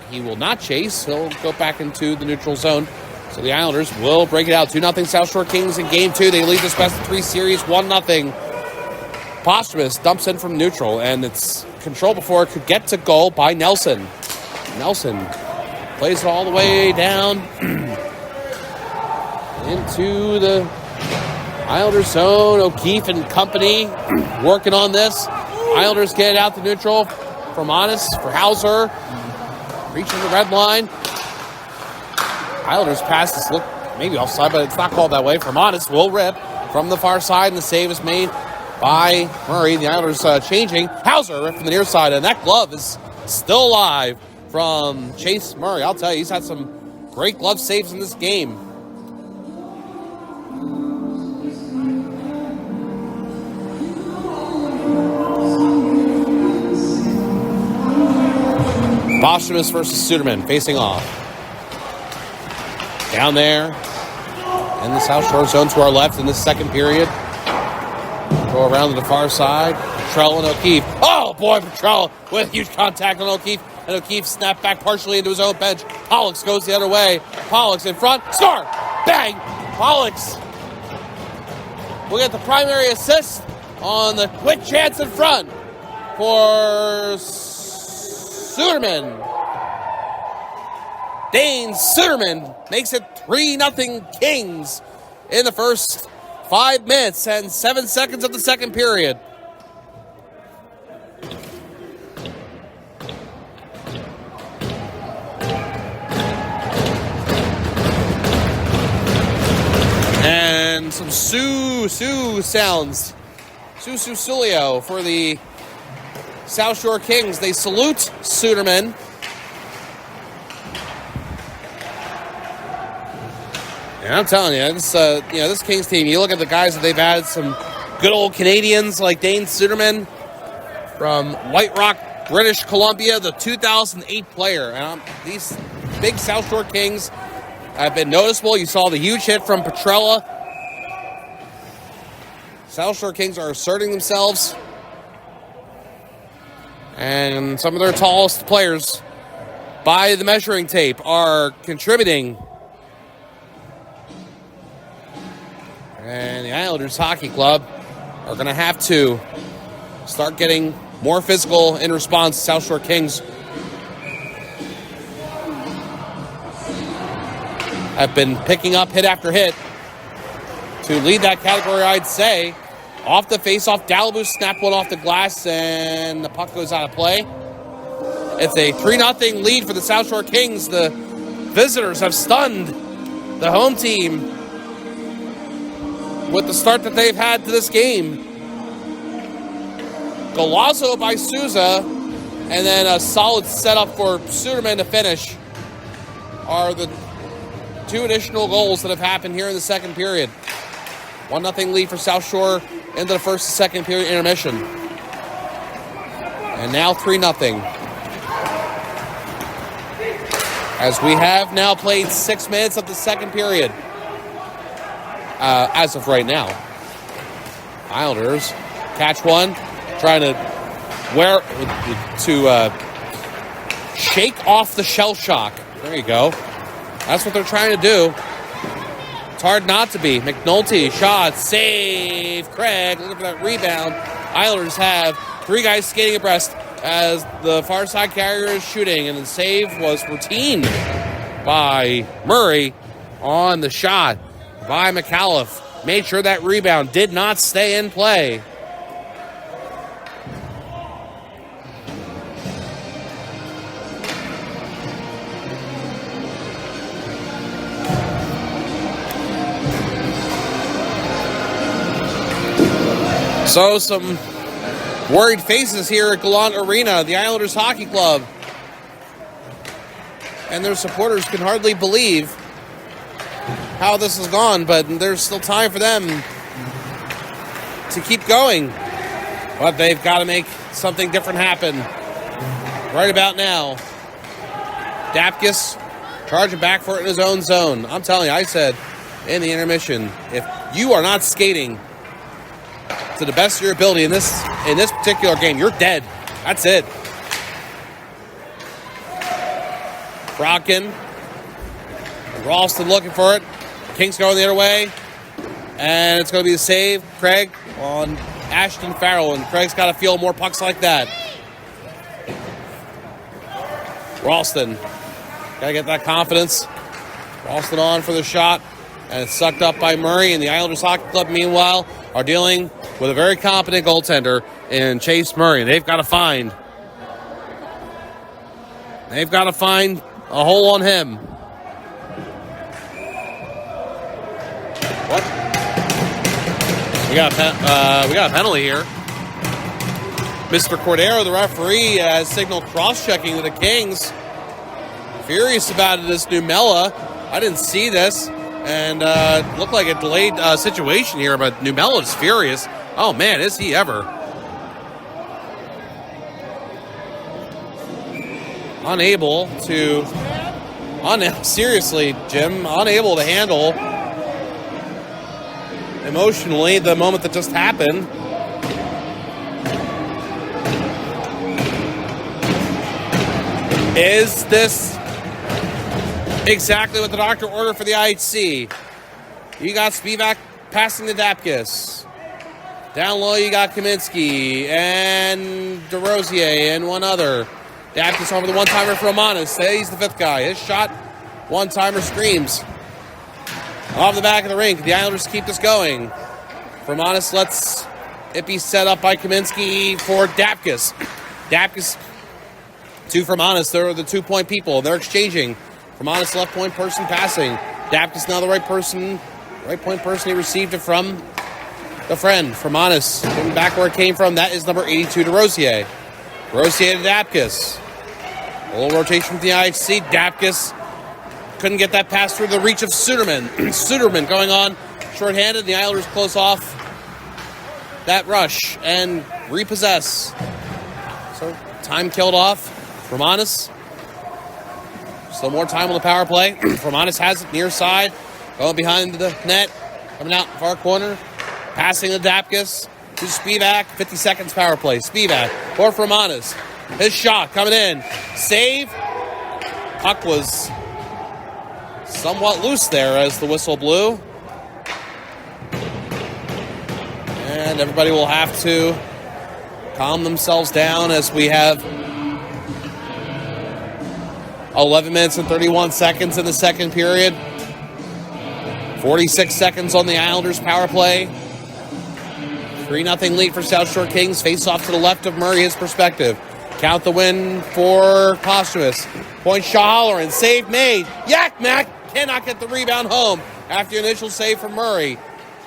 he will not chase. He'll go back into the neutral zone. So the Islanders will break it out. 2-0 South Shore Kings in Game 2. They lead this best-of-3 series 1-0. Posthumous dumps in from neutral, and it's controlled before it could get to goal by Nelson. Nelson plays it all the way down into the Islanders zone. O'Keefe and company working on this. Islanders get it out to neutral for Monis, for Hauser. Reaching the red line. Islanders pass this look maybe offside, but it's not called that way. For Monis will rip from the far side, and the save is made by Murray. The Islanders changing. Hauser ripped from the near side, and that glove is still alive from Chase Murray. I'll tell you, he's had some great glove saves in this game. Bostrom versus Suderman facing off. Down there in the South Shore zone to our left in this second period. Go around to the far side. Petrell and O'Keefe. Oh boy, Petrell with huge contact on O'Keefe. And O'Keefe snapped back partially into his own bench. Pollux goes the other way. Pollux in front. Score! Bang! Pollux will get the primary assist on the quick chance in front for Suderman. Dane Suderman makes it 3-0 Kings in the first 5 minutes and 7 seconds of the second period. And some Sue sounds. Sulio for the South Shore Kings. They salute Suderman. And I'm telling you, this Kings team, you look at the guys that they've had, some good old Canadians like Dane Suderman from White Rock, British Columbia, the 2008 player. And these big South Shore Kings have been noticeable. You saw the huge hit from Petrella. South Shore Kings are asserting themselves. And some of their tallest players, by the measuring tape, are contributing. And the Islanders Hockey Club are going to have to start getting more physical in response to South Shore Kings. Have been picking up hit after hit. To lead that category, I'd say, off the face-off, Dalibou snapped one off the glass, and the puck goes out of play. It's a 3-0 lead for the South Shore Kings. The visitors have stunned the home team with the start that they've had to this game. Golazo by Souza, and then a solid setup for Suderman to finish are the two additional goals that have happened here in the second period. 1-0 lead for South Shore into the first and second period intermission. And now 3-0. As we have now played 6 minutes of the second period. As of right now. Islanders catch one, trying to shake off the shell shock. There you go. That's what they're trying to do. It's hard not to be. McNulty, shot, save. Craig, looking for that rebound. Islanders have 3 guys skating abreast as the far side carrier is shooting, and the save was routine by Murray on the shot by McAuliffe. Made sure that rebound did not stay in play. So some worried faces here at Gallant Arena, the Islanders Hockey Club. And their supporters can hardly believe how this has gone, but there's still time for them to keep going. But they've got to make something different happen right about now. Dapkus charging back for it in his own zone. I'm telling you, I said in the intermission, if you are not skating to the best of your ability in this particular game, you're dead. That's it. Brockin. Ralston looking for it. Kings going the other way. And it's going to be the save, Craig, on Ashton Farrell. And Craig's got to feel more pucks like that. Ralston. Got to get that confidence. Ralston on for the shot. And it's sucked up by Murray. And the Islanders Hockey Club, meanwhile, are dealing with a very competent goaltender in Chase Murray. They've got to find a hole on him. What? We got a penalty here. Mr. Cordero, the referee, has signaled cross-checking to the Kings. Furious about it is Numela. I didn't see this, and looked like a delayed situation here, but Numela's furious. Oh, man, is he ever. Unable to... seriously, Jim, unable to handle emotionally the moment that just happened. Is this exactly what the doctor ordered for the IHC? You got Spivak passing to Dapkus. Down low, you got Kaminsky and DeRosier and one other. Dapkus over the one-timer for Romanis. He's the fifth guy. His shot, one-timer screams. Off the back of the rink, the Islanders keep this going. Romanis lets it be set up by Kaminsky for Dapkus. Dapkus to Romanis. They're the 2-point people. They're exchanging. Romanis left point person passing. Dapkus now the right person. Right point person. He received it from the friend. Romanis going back where it came from. That is number 82 to Rosier. Rosier to Dapkus. A little rotation with the IHC. Dapkus couldn't get that pass through the reach of Suderman. Suderman going on shorthanded. The Islanders close off that rush and repossess. So time killed off. Romanis. Still more time on the power play. Romanis has it near side. Going behind the net. Coming out far corner. Passing to Dapkus. To Spivak. 50 seconds power play. Spivak. Or Romanis. His shot coming in. Save. Puck was somewhat loose there as the whistle blew. And everybody will have to calm themselves down as we have 11 minutes and 31 seconds in the second period. 46 seconds on the Islanders power play. 3-0 lead for South Shore Kings. Face off to the left of Murray, his perspective. Count the win for Posthumus. Point shot Holleran. Save made. Yak Mac cannot get the rebound home after the initial save from Murray.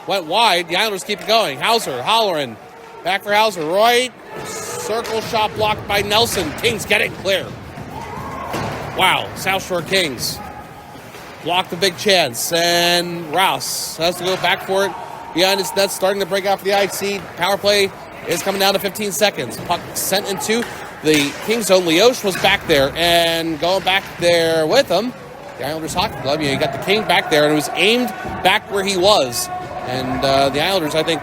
Went wide. The Islanders keep it going. Hauser. Holleran. Back for Hauser. Right. Circle shot blocked by Nelson. Kings get it clear. Wow. South Shore Kings blocked the big chance. And Rouse has to go back for it. Behind his net, starting to break out for the IHC. Power play is coming down to 15 seconds. Puck sent into the Kings zone. Leosh was back there and going back there with him. The Islanders Hockey Club, you got the King back there, and it was aimed back where he was. And the Islanders, I think,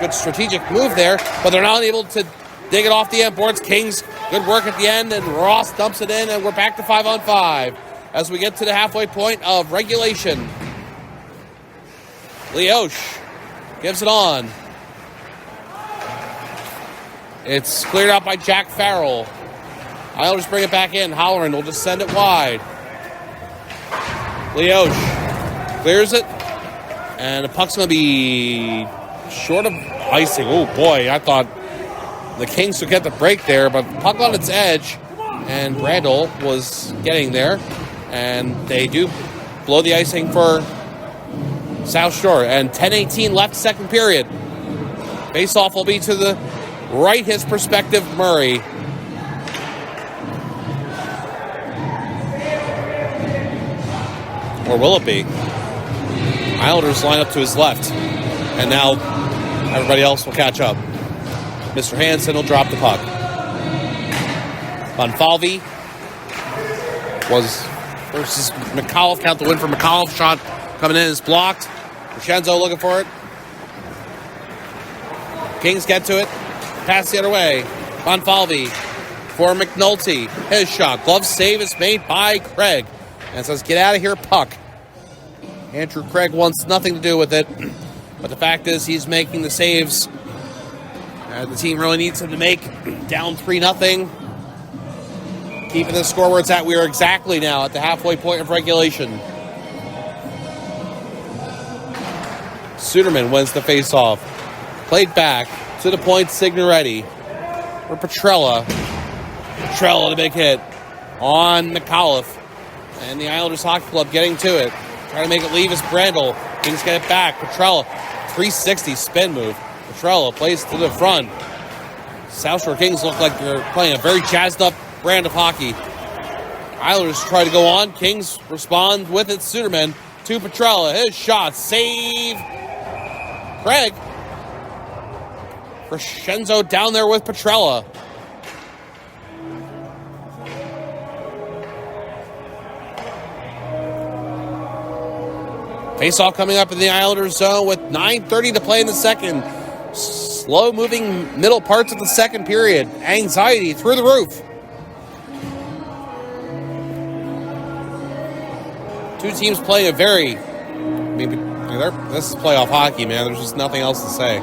good strategic move there, but they're not able to dig it off the end boards. Kings, good work at the end, and Ross dumps it in, and we're back to 5-on-5 as we get to the halfway point of regulation. Leosh gives it on. It's cleared out by Jack Farrell. Islanders bring it back in. Holleran will just send it wide. Leosh clears it. And the puck's going to be short of icing. Oh, boy. I thought the Kings would get the break there, but the puck on its edge. And Brandel was getting there. And they do blow the icing for South Shore. And 10:18 left, second period. Face-off will be to the right, his perspective, Murray. Or will it be? Islanders line up to his left. And now everybody else will catch up. Mr. Hansen will drop the puck. Bonfalvi was versus McAuliffe. Count the win for McAuliffe. Shot coming in is blocked. Crescenzo looking for it. Kings get to it. Pass the other way. Bonfalvi for McNulty. His shot. Glove save is made by Craig. And says, get out of here, puck. Andrew Craig wants nothing to do with it. But the fact is, he's making the saves the team really needs him to make. Down 3-0. Keeping the score where it's at. We are exactly now at the halfway point of regulation. Suderman wins the faceoff. Played back to the point, Signoretti. For Petrella. Petrella, the big hit on McAuliffe. And the Islanders Hockey Club getting to it. Trying to make it leave is Brandel. Kings get it back. Petrella, 360 spin move. Petrella plays to the front. South Shore Kings look like they're playing a very jazzed up brand of hockey. Islanders try to go on. Kings respond with it. Suderman to Petrella. His shot. Save. Craig. Crescenzo down there with Petrella. Face-off coming up in the Islanders zone with 9:30 to play in the second. Slow-moving middle parts of the second period. Anxiety through the roof. Two teams playing a very... this is playoff hockey, man. There's just nothing else to say.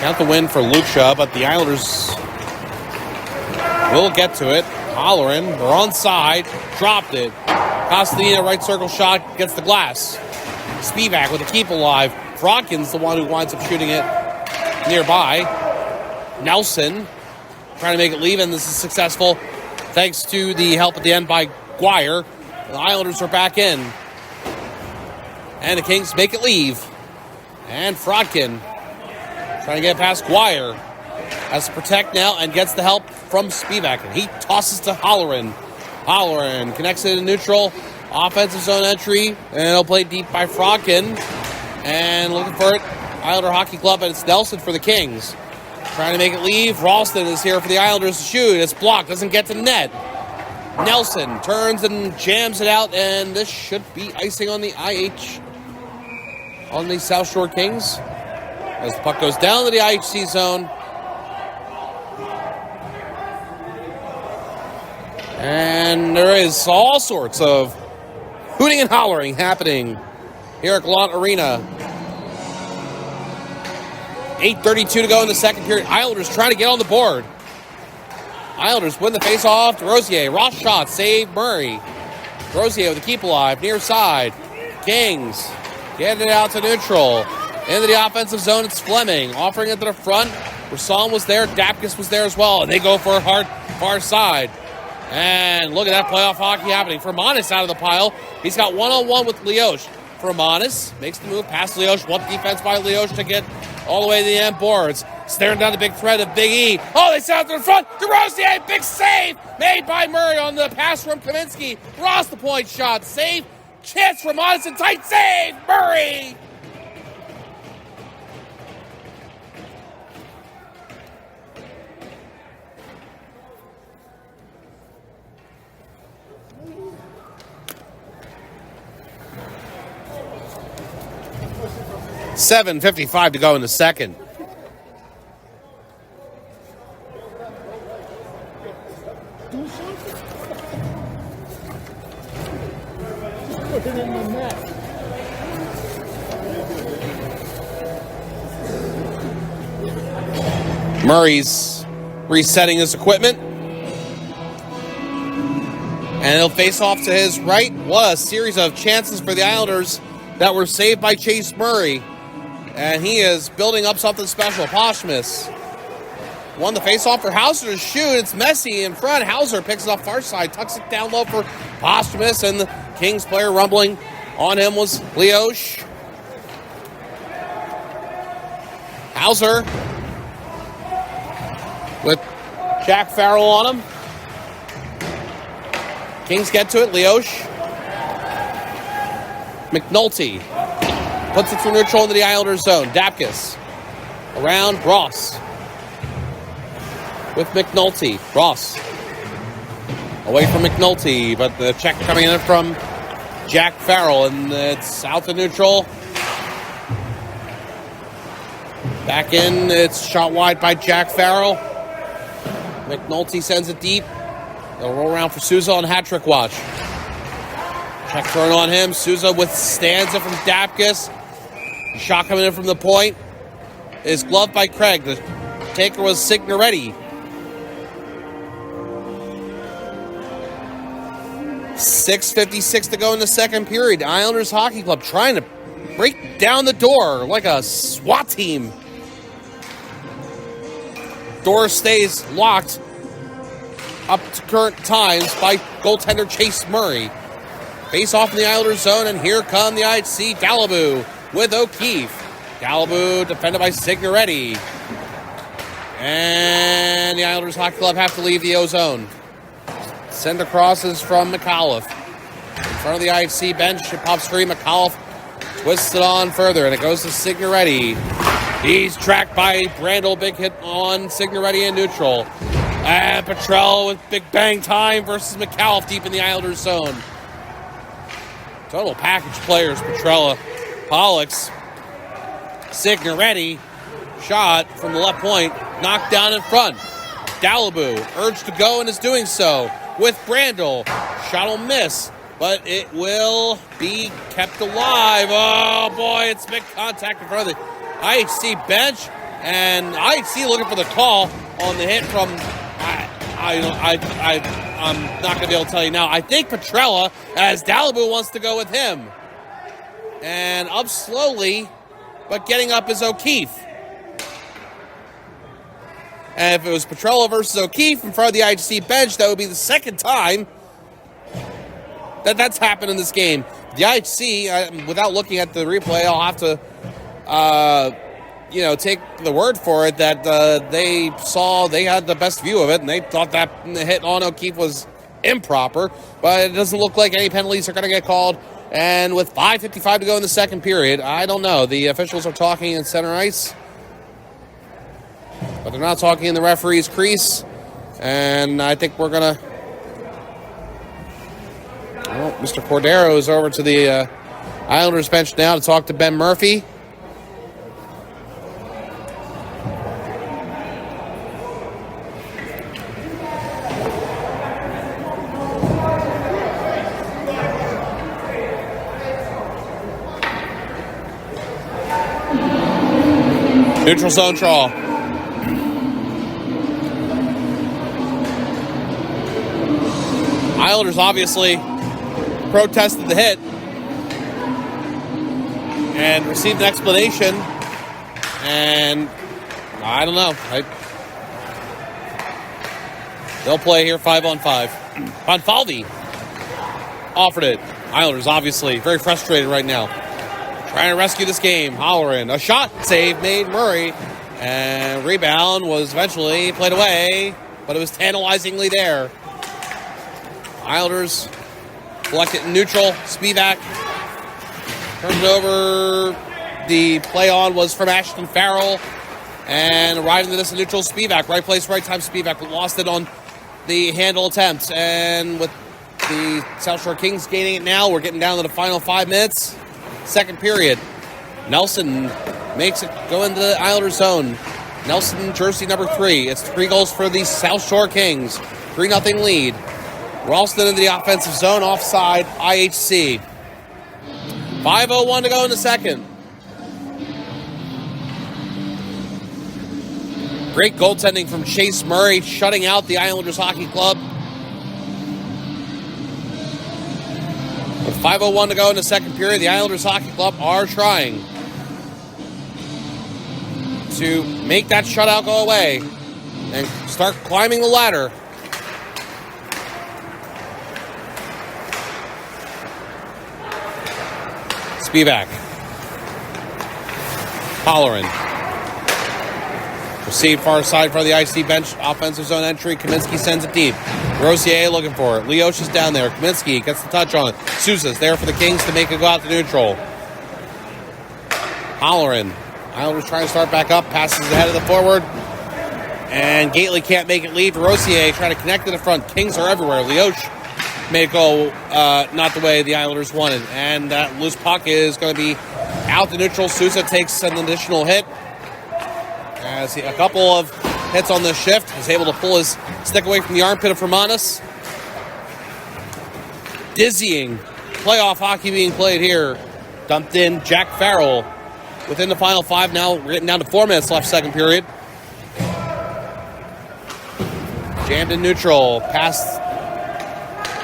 Count the win for Lucia, but the Islanders will get to it. Holleran, they're onside, dropped it. Costantino, right circle shot, gets the glass. Spivak with a keep alive. Frodkin's the one who winds up shooting it nearby. Nelson trying to make it leave, and this is successful thanks to the help at the end by Guire. The Islanders are back in. And the Kings make it leave. And Frodkin trying to get past Guire. Has to protect now and gets the help from Spivak. And he tosses to Holleran. Holleran connects it in neutral. Offensive zone entry. And it'll play deep by Frodkin. And looking for it. Islander Hockey Club, and it's Nelson for the Kings. Trying to make it leave. Ralston is here for the Islanders to shoot. It's blocked. Doesn't get to net. Nelson turns and jams it out. And this should be icing on the IH. On the South Shore Kings. As the puck goes down to the IHC zone. And there is all sorts of hooting and hollering happening here at Gallant Arena. 8:32 to go in the second period. Islanders trying to get on the board. Islanders win the face-off to Rosier. Ross shot, save Murray. Rosier with a keep alive, near side. Kings get it out to neutral. Into the offensive zone, it's Fleming. Offering it to the front. Rasan was there, Dapkus was there as well. And they go for a hard far side. And look at that playoff hockey happening. Fermanis out of the pile. He's got one-on-one with Leosh. Fermanis makes the move past Leosh. One defense by Leosh to get all the way to the end boards. Staring down the big threat of Big E. Oh, they sent out to the front. DeRosier, big save made by Murray on the pass from Kaminsky. Ross the point shot. Save. Chance for Fermanis. Tight save. Murray. $7:55 to go in the second. Murray's resetting his equipment. And he'll face off to his right. What a series of chances for the Islanders that were saved by Chase Murray. And he is building up something special. Posthumus won the face-off for Hauser to shoot. It's messy in front. Hauser picks it up far side, tucks it down low for Posthumus, and the Kings player rumbling on him was Leosh. Hauser with Jack Farrell on him. Kings get to it. Leosh. McNulty puts it through neutral into the Islanders zone. Dapkus around Ross with McNulty. Ross away from McNulty, but the check coming in from Jack Farrell, and it's out to neutral. Back in, it's shot wide by Jack Farrell. McNulty sends it deep. They'll roll around for Souza on hat-trick watch. Check thrown on him. Souza withstands it from Dapkus. Shot coming in from the point is gloved by Craig. The taker was Signoretti. 6:56 to go in the second period. Islanders Hockey Club trying to break down the door like a SWAT team. Door stays locked up to current times by goaltender Chase Murray. Face off in the Islanders zone, and here come the IHC Dalibou with O'Keefe. Galibu defended by Signoretti. And the Islanders Hockey Club have to leave the O-zone. Center crosses from McAuliffe. In front of the IHC bench, it pops free. McAuliffe twists it on further, and it goes to Signoretti. He's tracked by Brandel. Big hit on Signoretti in neutral. And Petrella with big bang time versus McAuliffe deep in the Islanders zone. Total package players, Petrella, Pollux, Signoretti. Shot from the left point, knocked down in front. Galibu urged to go and is doing so with Brandel. Shot will miss, but it will be kept alive. Oh boy, it's big contact in front of the IHC bench, and IHC looking for the call on the hit from. I'm not going to be able to tell you now. I think Petrella, as Galibu wants to go with him, and up slowly, but getting up is O'Keefe. And if it was Petrella versus O'Keefe in front of the IHC bench, that would be the second time that's happened in this game. The IHC, without looking at the replay, I'll have to, take the word for it that they had the best view of it, and they thought that hit on O'Keefe was improper. But it doesn't look like any penalties are going to get called. And with 5:55 to go in the second period, I don't know. The officials are talking in center ice, but they're not talking in the referee's crease. And I think we're going to... Well, Mr. Cordero is over to the Islanders bench now to talk to Ben Murphy. Neutral zone draw. Islanders obviously protested the hit and received an explanation, and I don't know. They'll play here 5-on-5. Bonfalvi offered it. Islanders obviously very frustrated right now, trying to rescue this game. Holleran, a shot, save made Murray, and rebound was eventually played away, but it was tantalizingly there. Islanders collect it in neutral. Spivak turns it over. The play on was from Ashton Farrell, and arriving to this in neutral. Spivak, right place, right time. Spivak, but lost it on the handle attempt. And with the South Shore Kings gaining it now, we're getting down to the final 5 minutes. Second period. Nelson makes it go into the Islanders zone. Nelson, jersey number 3. It's 3 goals for the South Shore Kings. 3-0 lead. Ralston into the offensive zone, offside, IHC. 5:01 to go in the second. Great goaltending from Chase Murray, shutting out the Islanders Hockey Club. With 5:01 to go in the second period, the Islanders Hockey Club are trying to make that shutout go away and start climbing the ladder. Spivak. Holleran. Received far side for the IC bench. Offensive zone entry. Kaminsky sends it deep. Rosier looking for it. Leosh is down there. Kaminsky gets the touch on it. Sousa's there for the Kings to make it go out to neutral. Holleran. Islanders trying to start back up. Passes ahead of the forward. And Gately can't make it lead. Rosier trying to connect to the front. Kings are everywhere. Leosh may go not the way the Islanders wanted. And that loose puck is going to be out to neutral. Sousa takes an additional hit. As a couple of hits on this shift, is able to pull his stick away from the armpit of Hermanis. Dizzying playoff hockey being played here. Dumped in Jack Farrell within the final 5 now. We're getting down to 4 minutes left second period. Jammed in neutral. Past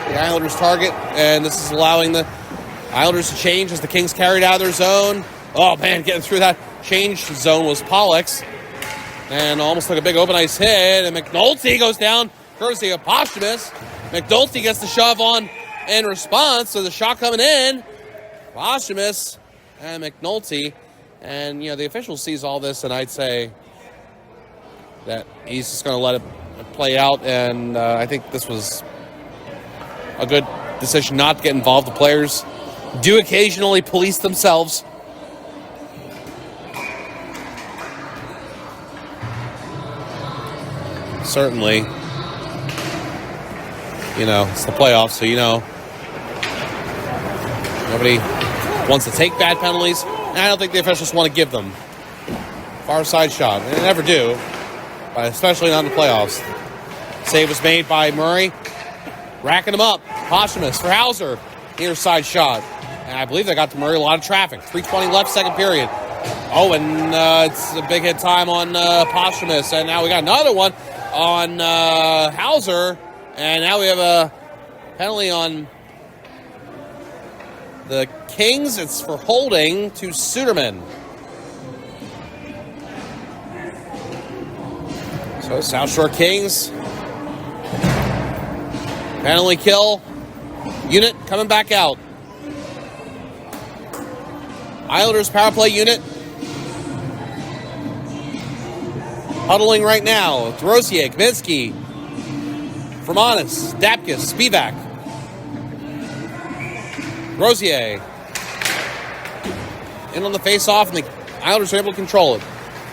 the Islanders target. And this is allowing the Islanders to change as the Kings carried out of their zone. Oh man, getting through that change zone was Pollux. And almost took a big open ice hit. And McNulty goes down, courtesy of Posthumus. McNulty gets the shove on in response to the shot coming in. Posthumus and McNulty And, the official sees all this, and I'd say that he's just going to let it play out. And I think this was a good decision not to get involved. The players do occasionally police themselves. Certainly, it's the playoffs, so nobody wants to take bad penalties. And I don't think the officials want to give them. Far side shot. They never do, but especially not in the playoffs. Save was made by Murray. Racking him up. Posthumous for Hauser. Near side shot. And I believe they got to Murray a lot of traffic. 3:20 left, second period. Oh, and it's a big hit time on Posthumous. And now we got another one on Hauser. And now we have a penalty on the Kings. It's for holding to Suderman. So South Shore Kings. Penalty kill. Unit coming back out. Islanders power play unit. Huddling right now. Rosier, Kaminsky, Fermanis, Dapkus, Spivak. Rosier. In on the face-off, and the Islanders are able to control it.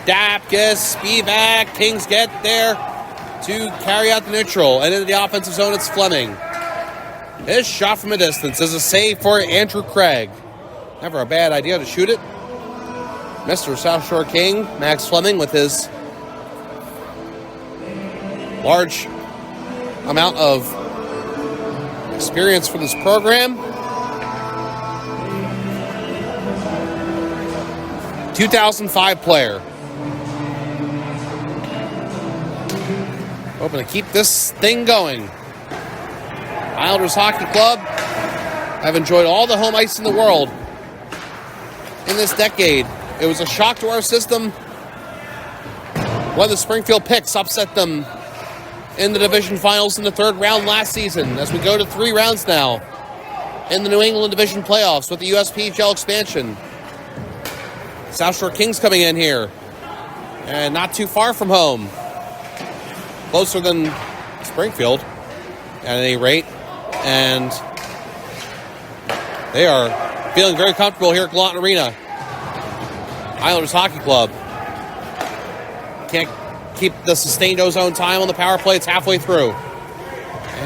Dapkus, Spivak, Kings get there to carry out the neutral. And into the offensive zone, it's Fleming. His shot from a distance is a save for Andrew Craig. Never a bad idea to shoot it. Mr. South Shore King, Max Fleming, with his large amount of experience for this program. 2005 player. Hoping to keep this thing going. Islanders Hockey Club have enjoyed all the home ice in the world in this decade. It was a shock to our system when the Springfield Picks upset them in the division finals in the third round last season, as we go to 3 rounds now in the New England Division playoffs with the USPHL expansion. South Shore Kings coming in here, and not too far from home. Closer than Springfield, at any rate. And they are feeling very comfortable here at Gallatin Arena. Islanders Hockey Club can't keep the sustained ozone time on the power play. It's halfway through.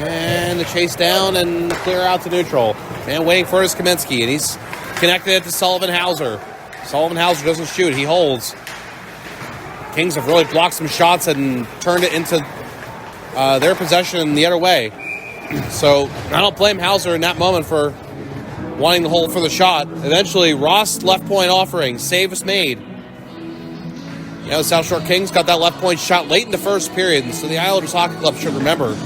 And the chase down and clear out to neutral. Man waiting for his Kaminsky, and he's connected it to Sullivan Hauser. Sullivan Hauser doesn't shoot. He holds. Kings have really blocked some shots and turned it into their possession the other way. So I don't blame Hauser in that moment for wanting to hold for the shot. Eventually, Ross left point offering. Save is made. The South Shore Kings got that left point shot late in the first period, and so the Islanders Hockey Club should remember.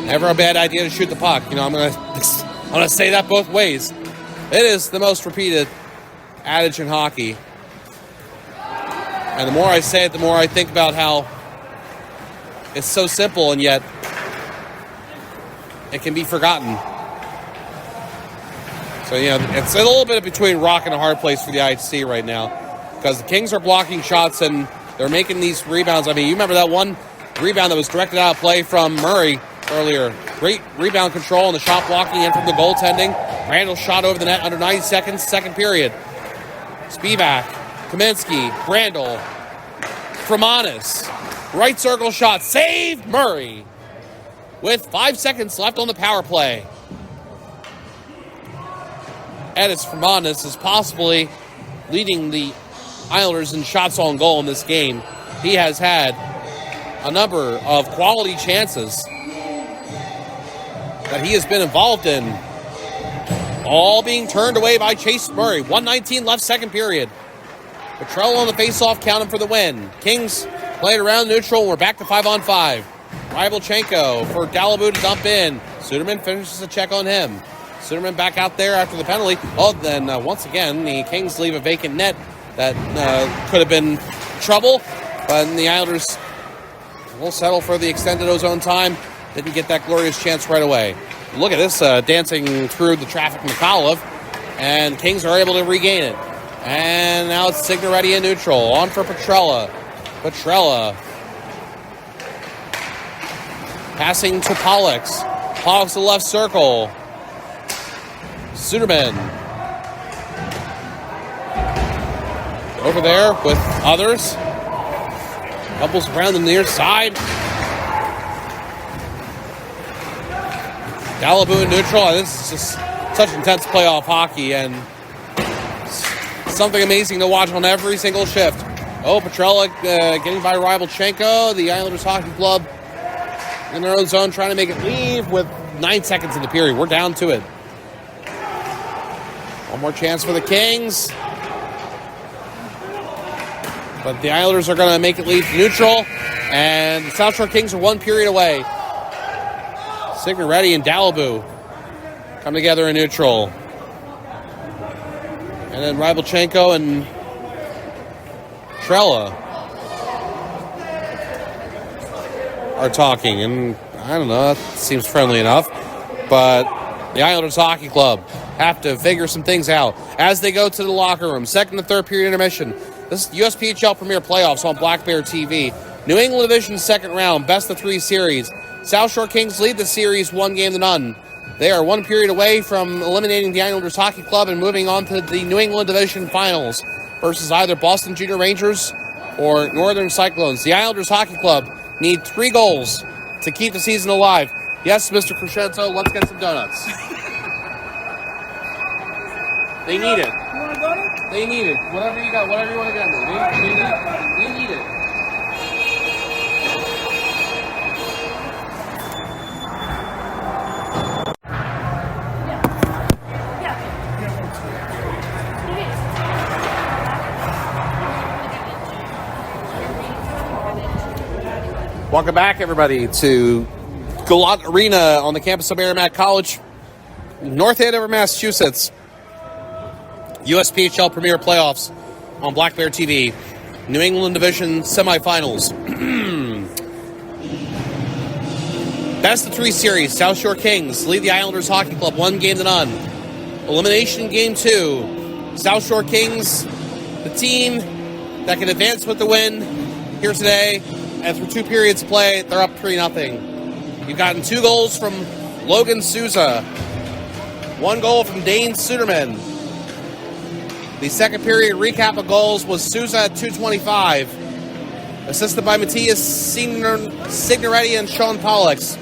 Never a bad idea to shoot the puck. I'm gonna say that both ways. It is the most repeated adage in hockey. And the more I say it, the more I think about how it's so simple, and yet it can be forgotten. So, it's a little bit between rock and a hard place for the IHC right now, because the Kings are blocking shots and they're making these rebounds. I mean, you remember that one rebound that was directed out of play from Murray earlier. Great rebound control and the shot blocking in from the goaltending. Randall shot over the net under 90 seconds, second period. Spivak, Kaminsky, Randall, Fermanis. Right circle shot, save Murray with 5 seconds left on the power play. Edis Fermanis is possibly leading the Islanders in shots on goal in this game. He has had a number of quality chances that he has been involved in, all being turned away by Chase Murray. 1:19 left, second period. Petrello on the face-off, count him for the win. Kings played around neutral. We're back to 5-on-5. Rybalchenko for Dalabu to dump in. Suderman finishes a check on him. Suderman back out there after the penalty. Oh, then once again, the Kings leave a vacant net that could have been trouble, but the Islanders will settle for the extended ozone time. Didn't get that glorious chance right away. Look at this dancing through the traffic McAuliffe, and Kings are able to regain it. And now it's Signoretti in neutral. On for Petrella. Petrella. Passing to Pollux. Pollux to the left circle. Suderman. Over there with others. Couples around the near side. Dalibou in neutral. This is just such intense playoff hockey and something amazing to watch on every single shift. Oh, Petrella getting by Rybalchenko. The Islanders Hockey Club in their own zone trying to make it leave with 9 seconds in the period. We're down to it. One more chance for the Kings. But the Islanders are going to make it leave to neutral. And the South Shore Kings are 1 period away. Signoretti and Dalibou come together in neutral. And then Rybalchenko and Trella are talking. And I don't know, that seems friendly enough. But the Islanders Hockey Club have to figure some things out as they go to the locker room. Second and third period intermission. This is USPHL Premier Playoffs on Black Bear TV. New England Division second round, best of 3 series. South Shore Kings lead the series 1-0. They are 1 period away from eliminating the Islanders Hockey Club and moving on to the New England Division Finals versus either Boston Junior Rangers or Northern Cyclones. The Islanders Hockey Club need 3 goals to keep the season alive. Yes, Mr. Crescento, let's get some donuts. They need it. You want a donut? They need it. Whatever you got, whatever you want to get me. They need it. Welcome back, everybody, to Galat Arena on the campus of Merrimack College, North Andover, Massachusetts. USPHL Premier Playoffs on Black Bear TV. New England Division Semifinals. Best of 3 series. South Shore Kings lead the Islanders Hockey Club 1-0. Elimination Game 2. South Shore Kings, the team that can advance with the win here today. And through 2 periods of play, they're up 3-0. You've gotten 2 goals from Logan Souza. 1 goal from Dane Suderman. The second period recap of goals was Souza at 2:25. Assisted by Matthias Signoretti and Sean Pollux.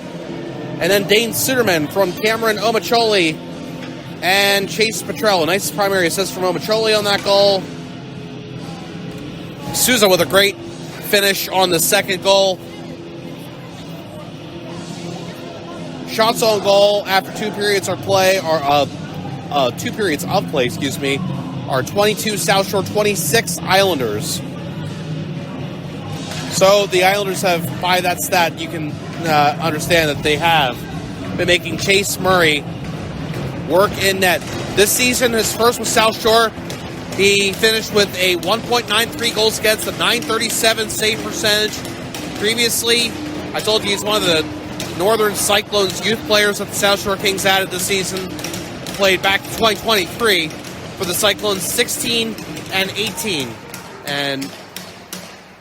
And then Dane Suderman from Cameron Omacholi and Chase Petrella. Nice primary assist from Omacholi on that goal. Souza with a great finish on the second goal. Shots on goal after 2 periods of play are 22 South Shore, 26 Islanders. So the Islanders have, by that stat, you can understand that they have been making Chase Murray work in net. This season, his first with South Shore, he finished with a 1.93 goals against, a .937 save percentage. Previously, I told you he's one of the Northern Cyclones youth players that the South Shore Kings added this season. Played back in 2023 for the Cyclones 16 and 18. And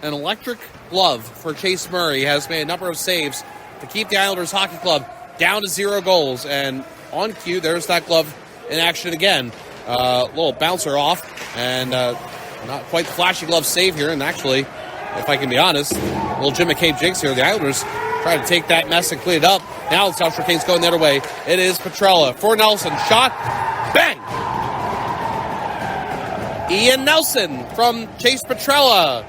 an electric glove for Chase Murray has made a number of saves to keep the Islanders Hockey Club down to 0 goals. And on cue, there's that glove in action again. Little bouncer off, and not quite the flashy glove save here. And actually, if I can be honest, little Jim McCabe jigs here. The Islanders try to take that mess and clean it up. Now the South Shore Kings going the other way. It is Petrella for Nelson. Shot. Bang! Ian Nelson from Chase Petrella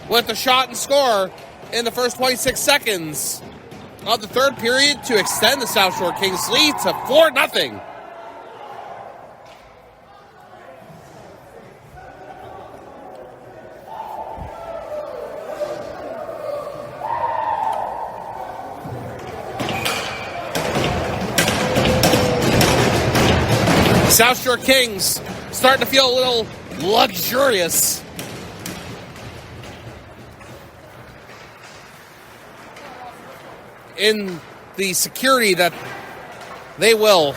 with the shot and score in the first 26 seconds of the third period to extend the South Shore Kings lead to 4-0. South Shore Kings starting to feel a little luxurious. In the security that they will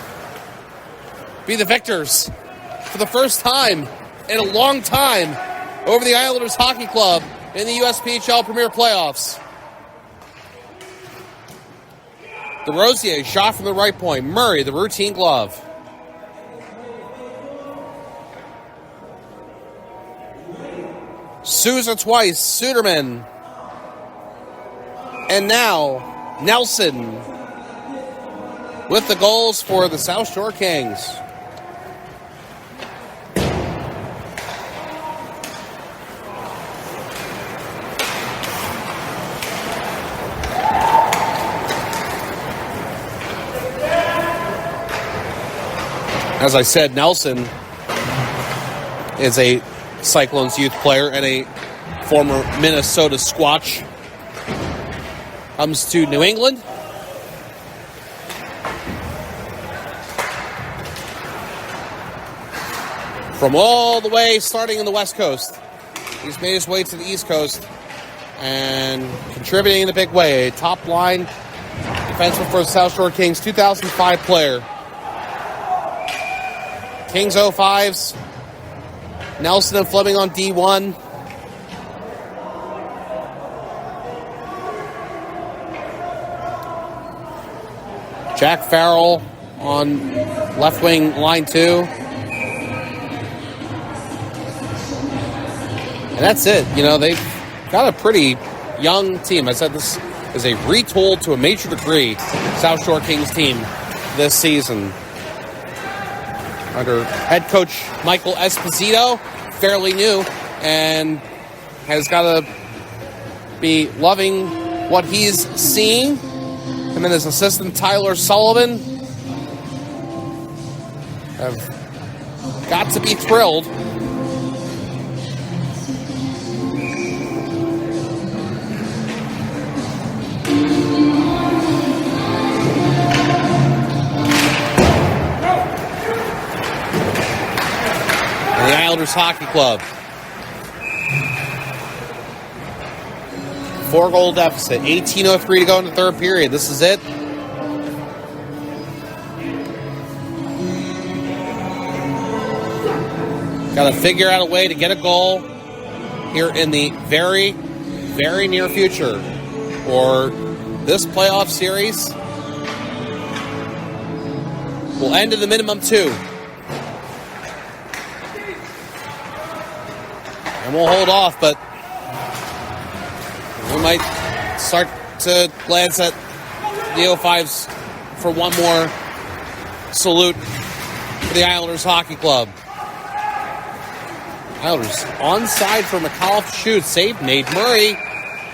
be the victors for the first time in a long time over the Islanders Hockey Club in the USPHL Premier Playoffs. DeRosier, shot from the right point. Murray, the routine glove. Souza twice. Suderman. And now, Nelson with the goals for the South Shore Kings. As I said, Nelson is a Cyclones youth player and a former Minnesota Squatch. Comes to New England. From all the way starting in the West Coast. He's made his way to the East Coast and contributing in a big way. A top line defenseman for the South Shore Kings, 2005 player. Kings 05s. Nelson and Fleming on D1. Jack Farrell on left wing line 2. And that's it. You know, they've got a pretty young team. I said this is a retooled to a major degree South Shore Kings team this season. Under head coach Michael Esposito, fairly new, and has got to be loving what he's seeing. Him and his assistant Tyler Sullivan have got to be thrilled. The Islanders Hockey Club. 4-goal deficit. 18:03 to go in the third period. This is it. Got to figure out a way to get a goal here in the very, very near future. Or this playoff series will end in the minimum 2. And we'll hold off, but we might start to glance at the 05s for one more salute for the Islanders Hockey Club. Islanders onside for McAuliffe shoot. Save made Murray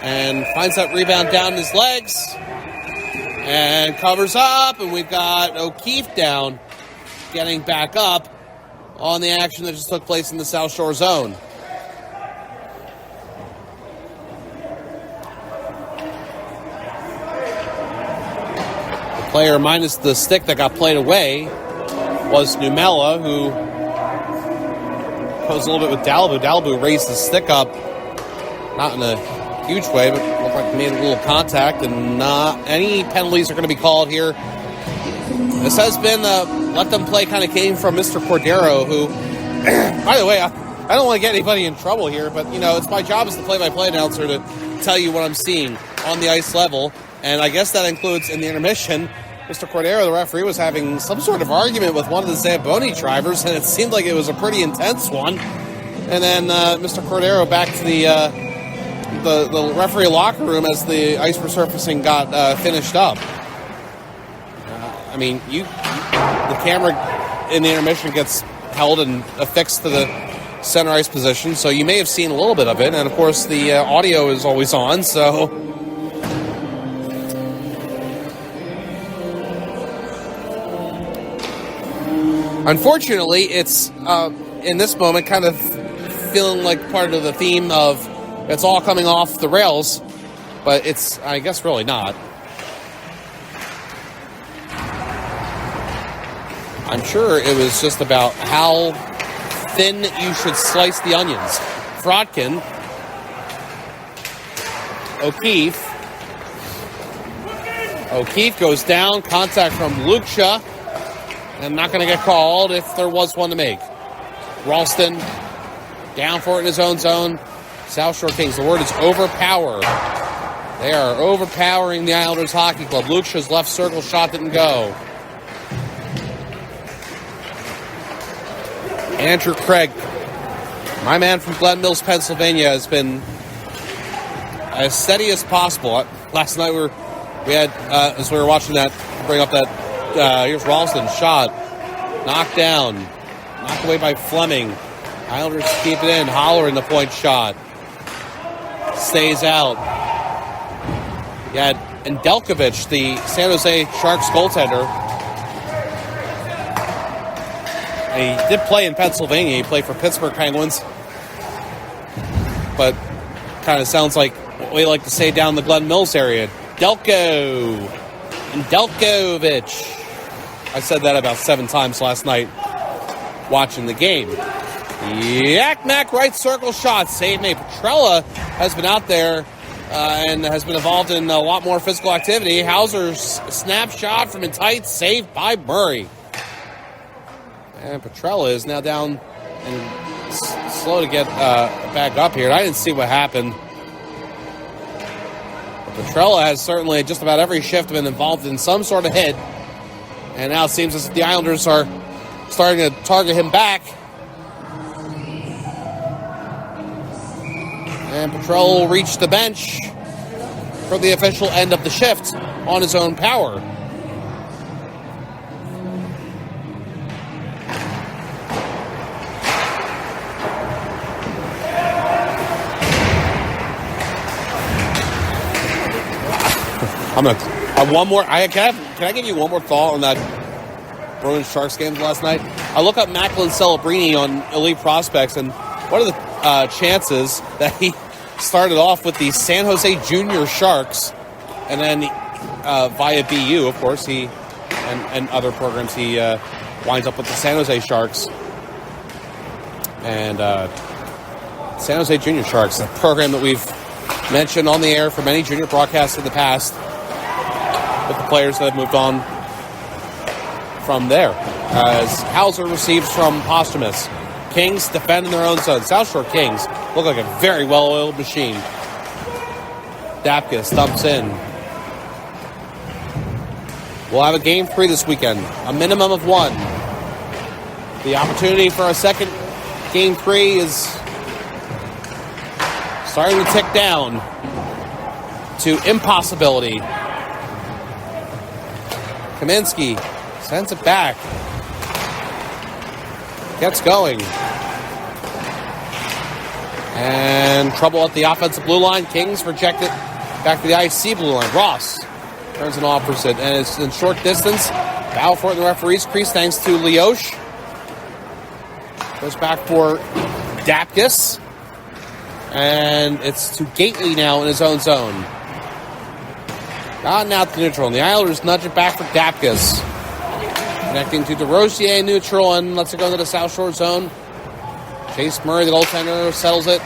and finds that rebound down his legs and covers up, and we've got O'Keefe down getting back up on the action that just took place in the South Shore zone. Player minus the stick that got played away was Numela, who posed a little bit with Dalibou. Dalibou raised his stick up, not in a huge way, but looked like he made a little contact, and not any penalties are going to be called here. This has been let them play kind of came from Mr. Cordero, who, by the way, I don't want to get anybody in trouble here, but, you know, it's my job as the play-by-play announcer to tell you what I'm seeing on the ice level, and I guess that includes in the intermission. Mr. Cordero, the referee, was having some sort of argument with one of the Zamboni drivers, and it seemed like it was a pretty intense one. And then Mr. Cordero back to the referee locker room as the ice resurfacing got finished up. I mean, the camera in the intermission gets held and affixed to the center ice position, so you may have seen a little bit of it. And, of course, the audio is always on, so... Unfortunately, it's, in this moment, kind of feeling like part of the theme of it's all coming off the rails, but it's, I guess, really not. I'm sure it was just about how thin you should slice the onions. Frodkin, O'Keefe goes down, contact from Luksha. And not going to get called if there was one to make. Ralston down for it in his own zone. South Shore Kings, the word is overpower. They are overpowering the Islanders Hockey Club. Luke's left circle shot didn't go. Andrew Craig, my man from Glen Mills, Pennsylvania, has been as steady as possible. Last night we had as we were watching that, bring up that here's Ralston shot, knocked down, knocked away by Fleming. Islanders keep it in. Holler in the point shot, stays out. You had Indelkovic, the San Jose Sharks goaltender. And he did play in Pennsylvania. He played for Pittsburgh Penguins, but kind of sounds like what we like to say down the Glen Mills area. Delkovic. I said that about 7 times last night watching the game. Yak-Mac right circle shot. Save made. Petrella has been out there and has been involved in a lot more physical activity. Hauser's snapshot from in tight. Saved by Murray. And Petrella is now down and slow to get back up here. I didn't see what happened. Petrella has certainly just about every shift been involved in some sort of hit. And now it seems as if the Islanders are starting to target him back. And Petrella will reach the bench for the official end of the shift on his own power. One more. Can I give you one more thought on that Bruins Sharks game last night? I look up Macklin Celebrini on Elite Prospects, and what are the chances that he started off with the San Jose Junior Sharks, and then via BU, of course, he and other programs, he winds up with the San Jose Sharks. And San Jose Junior Sharks, a program that we've mentioned on the air for many junior broadcasts in the past, with the players that have moved on from there. As Hauser receives from Posthumus. Kings defend in their own zone. South Shore Kings look like a very well-oiled machine. Dapkus dumps in. We'll have a game 3 this weekend. A minimum of 1. The opportunity for a second game 3 is starting to tick down to impossibility. Kaminsky sends it back. Gets going. And trouble at the offensive blue line. Kings reject it back to the IC blue line. Ross turns it opposite. And it's in short distance. Battle for it in the referee's crease thanks to Leosh. Goes back for Dapkus. And it's to Gately now in his own zone. Gotten out to neutral, and the Islanders nudge it back for Dapkus. Connecting to DeRosier neutral, and lets it go into the South Shore zone. Chase Murray, the goaltender, settles it.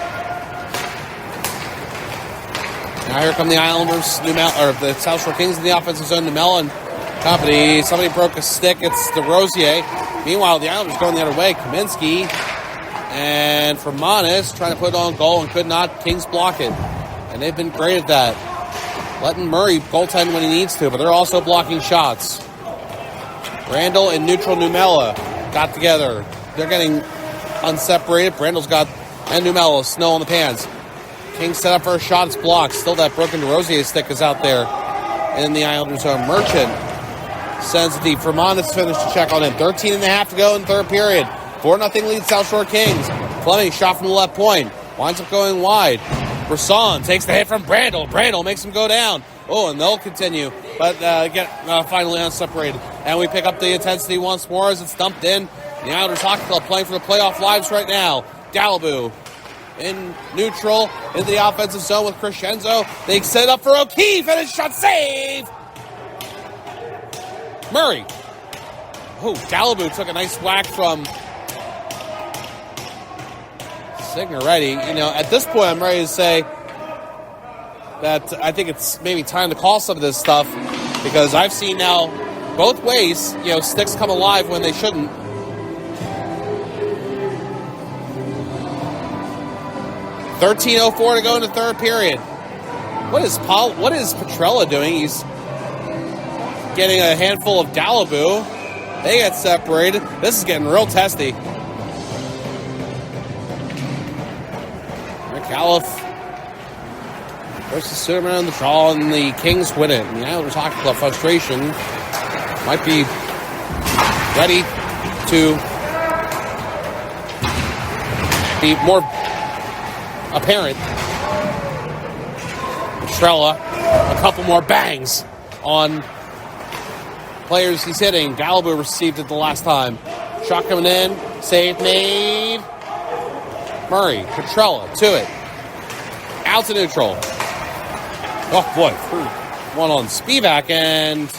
Now here come the Islanders, or the South Shore Kings in the offensive zone. Numel and company. Somebody broke a stick. It's DeRosier. Meanwhile, the Islanders going the other way. Kaminsky and Fermanis trying to put it on goal and could not. Kings block it, and they've been great at that. Letting Murray goaltend when he needs to, but they're also blocking shots. Randall and neutral Numela got together. They're getting unseparated. Randall's got, and Numela, snow on the pants. Kings set up for a shot. It's blocked. Still that broken DeRosier stick is out there in the Islanders' zone. Merchant sends it deep. Fermanis finished to check on him. 13 and a half to go in the third period. 4-0 lead South Shore Kings. Fleming shot from the left point. Winds up going wide. Brisson takes the hit from Brandel. Brandel makes him go down. Oh, and they'll continue, but get finally unseparated. And we pick up the intensity once more as it's dumped in. The Islanders Hockey Club playing for the playoff lives right now. Dalibou in neutral, in the offensive zone with Crescenzo. They set it up for O'Keefe, and it's shot save! Murray. Oh, Dalibou took a nice whack from Signoretti. You know, at this point, I'm ready to say that I think it's maybe time to call some of this stuff, because I've seen now both ways, you know, sticks come alive when they shouldn't. 13:04 to go in the third period. What is Petrella doing? He's getting a handful of Daliboo. They get separated. This is getting real testy. McAuliffe versus Suderman on the draw, and the Kings win it. And the Islanders Hockey Club frustration might be ready to be more apparent. Petrella, a couple more bangs on players he's hitting. Daliboo received it the last time. Shot coming in. Save made. Murray. Petrella to it. Out to neutral. Oh, boy. One on Spivak, and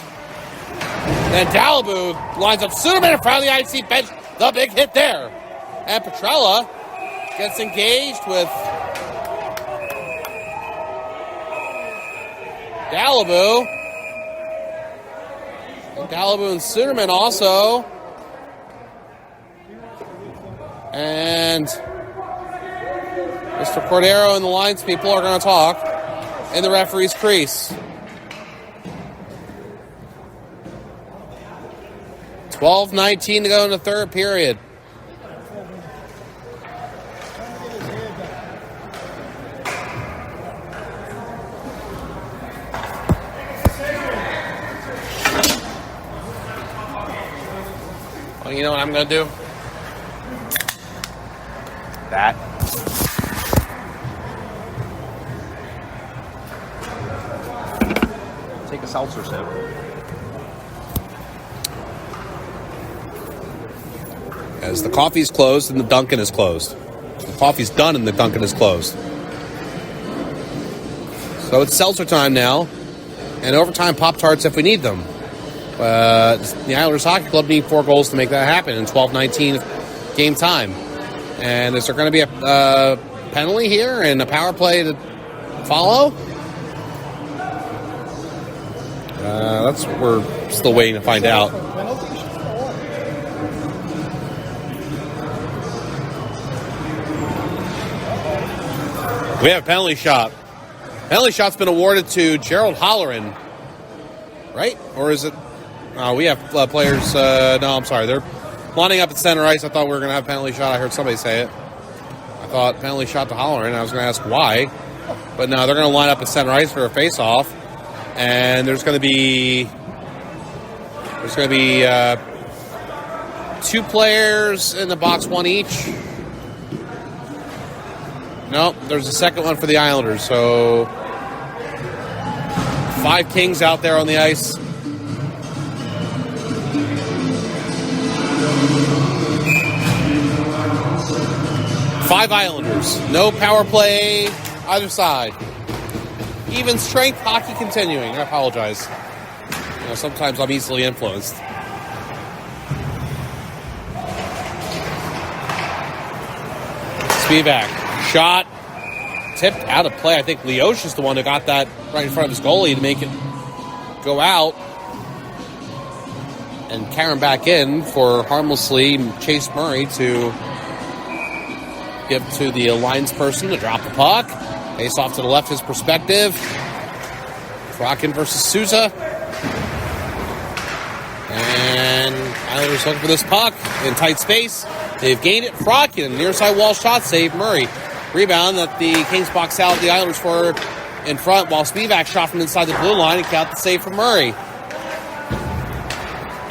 then Daliboo lines up Suderman in front of the IC bench. The big hit there. And Petrella gets engaged with Daliboo. And Daliboo and Suderman also. And Mr. Cordero and the lines people are going to talk in the referee's crease. 12:19 to go in the third period. Well, you know what I'm going to do? That. Take a seltzer sip. As the coffee's closed and the Dunkin' is closed. The coffee's done and the Dunkin' is closed. So it's seltzer time now. And overtime Pop-Tarts if we need them. The Islanders Hockey Club need 4 goals to make that happen in 12:19 game time. And is there going to be a penalty here and a power play to follow? That's what we're still waiting to find out. We have a penalty shot. Penalty shot's been awarded to Gerald Holleran, right? Or is it? We have players. No, I'm sorry. They're lining up at center ice. I thought we were going to have a penalty shot. I heard somebody say it. I thought penalty shot to Holleran. I was going to ask why. But no, they're going to line up at center ice for a face-off. And there's going to be 2 players in the box, 1 each. Nope, there's a second one for the Islanders. So 5 Kings out there on the ice. Five Islanders. No power play either side. Even strength hockey continuing. I apologize. Sometimes I'm easily influenced. Spivak. Shot. Tipped out of play. I think Leosh is the one who got that right in front of his goalie to make it go out. And Karen back in for harmlessly Chase Murray to give to the alliance person to drop the puck. Face off to the left, his perspective. Frockin versus Souza. And Islanders looking for this puck in tight space. They've gained it. Frockin, near side wall shot, save Murray. Rebound that the Kings box out the Islanders for in front, while Spivak shot from inside the blue line and count the save for Murray.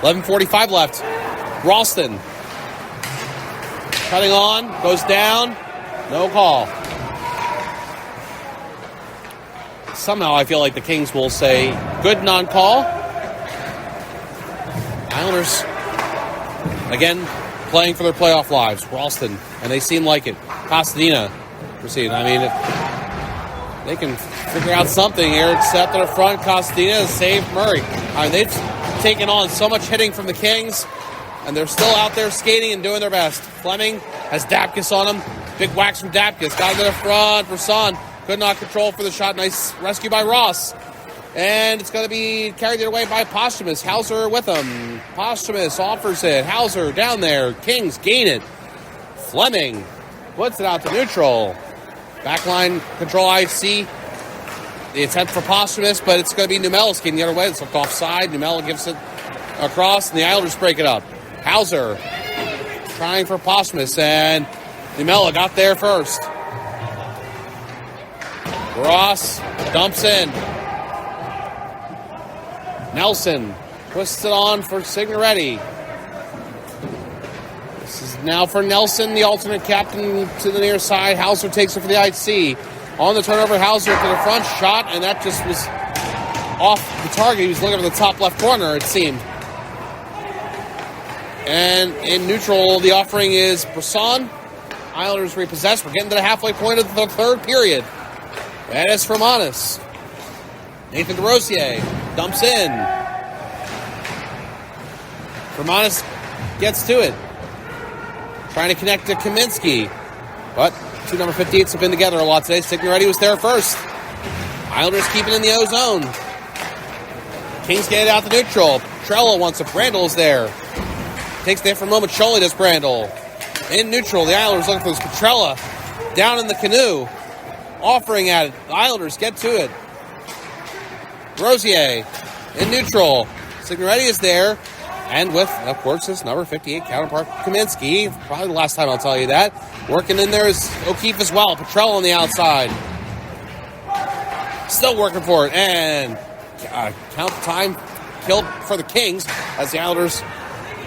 11:45 left. Ralston. Cutting on, goes down, no call. Somehow I feel like the Kings will say, good non-call. Islanders, again, playing for their playoff lives. Ralston, and they seem like it. Costadina, proceed. I mean, they can figure out something here, except at the front, Costadina has saved Murray. I mean, they've taken on so much hitting from the Kings, and they're still out there skating and doing their best. Fleming has Dapkus on him. Big whacks from Dapkus. Got to the front for Son. Could not control for the shot. Nice rescue by Ross. And it's going to be carried away by Posthumus. Hauser with him. Posthumus offers it. Hauser down there. Kings gain it. Fleming puts it out to neutral. Backline control IC. The attempt for Posthumous, but it's going to be Numela skating the other way. It's looked offside. Numela gives it across, and the Islanders break it up. Hauser trying for Posthumous, and Numela got there first. Ross dumps in. Nelson twists it on for Signoretti. This is now for Nelson, the alternate captain, to the near side. Hauser takes it for the IC. On the turnover, Hauser to the front shot, and that just was off the target. He was looking at the top left corner, it seemed. And in neutral, the offering is Brisson. Islanders repossessed. We're getting to the halfway point of the third period. That is Fermanis. Nathan DeRosier dumps in. Fermanis gets to it. Trying to connect to Kaminsky. But two number 58s have been together a lot today. Signoretti was there first. Islanders keeping in the O zone. Kings get it out to neutral. Petrella wants it. Brandl's there. Takes the hit from Momacholi, does Brandl. In neutral, the Islanders looking for this Petrella down in the canoe. Offering at it. The Islanders get to it. Rosier in neutral. Signoretti is there. And with, of course, his number 58 counterpart, Kaminsky. Probably the last time I'll tell you that. Working in there is O'Keefe as well. Petrella on the outside. Still working for it. And count time killed for the Kings as the Islanders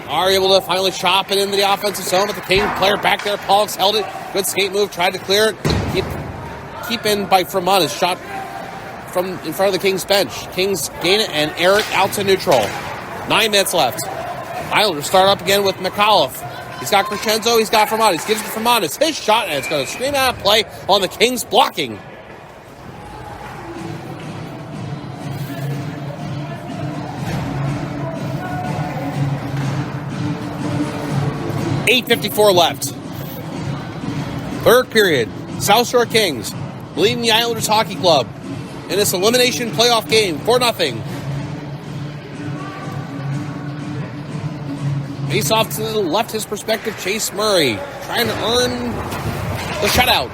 are able to finally chop it into the offensive zone. But the King player back there, Pollux, held it. Good skate move. Tried to clear it. Keep in by Fermanis. Shot from in front of the Kings bench. Kings gain it and air it out to neutral. 9 minutes left. Islanders start up again with McAuliffe. He's got Crescenzo. He's got Fermanis. Gives it to Fermanis. His shot, and it's going to scream out of play on the Kings blocking. .8:54 left. Third period. South Shore Kings leading the Islanders Hockey Club in this elimination playoff game 4-0. Face off to the left, his perspective, Chase Murray trying to earn the shutout.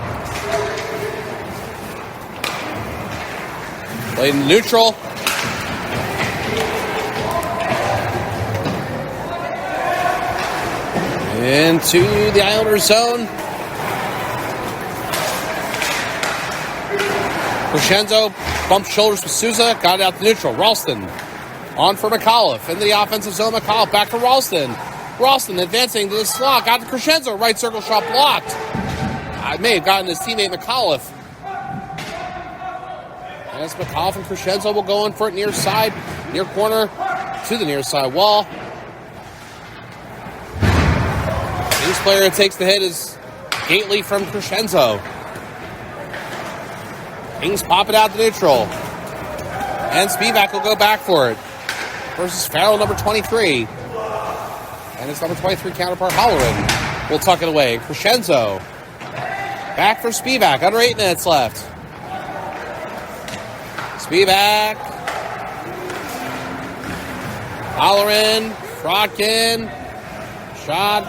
Played in neutral. Into the Islanders zone. Crescenzo bumped shoulders with Souza, got it out to neutral. Ralston on for McAuliffe. Into the offensive zone, McAuliffe back for Ralston. Ralston advancing to the slot, got to Crescenzo. Right circle shot blocked. I may have gotten his teammate McAuliffe. As McAuliffe and Crescenzo will go in for it near side, near corner to the near side wall. This player that takes the hit is Gately from Crescenzo. Kings pop it out to neutral. And Spivak will go back for it. Versus Farrell, number 23. And his number 23 counterpart, Halloran, will tuck it away. Crescenzo. Back for Spivak. Under 8 minutes left. Spivak. Halloran. Frotkin. Shot.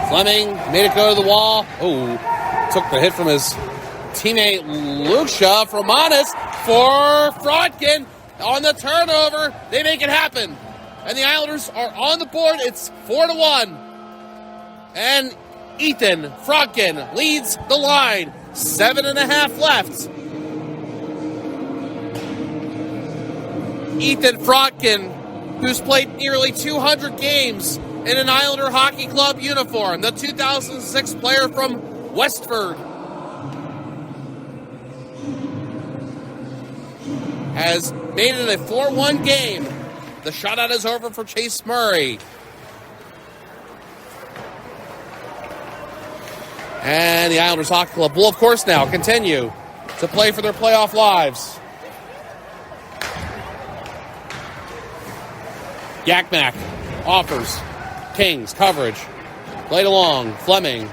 Fleming made it go to the wall. Oh, took the hit from his teammate Lucia. Fermanis for Frotkin on the turnover. They make it happen. And the Islanders are on the board. It's 4-1. And Ethan Frotkin leads the line. 7.5 left. Ethan Frotkin, who's played nearly 200 games in an Islander Hockey Club uniform, the 2006 player from Westford, has made it a 4-1 game. The shutout is over for Chase Murray. And the Islanders Hockey Club will, of course, now continue to play for their playoff lives. Yakmak offers Kings coverage. Played along. Fleming.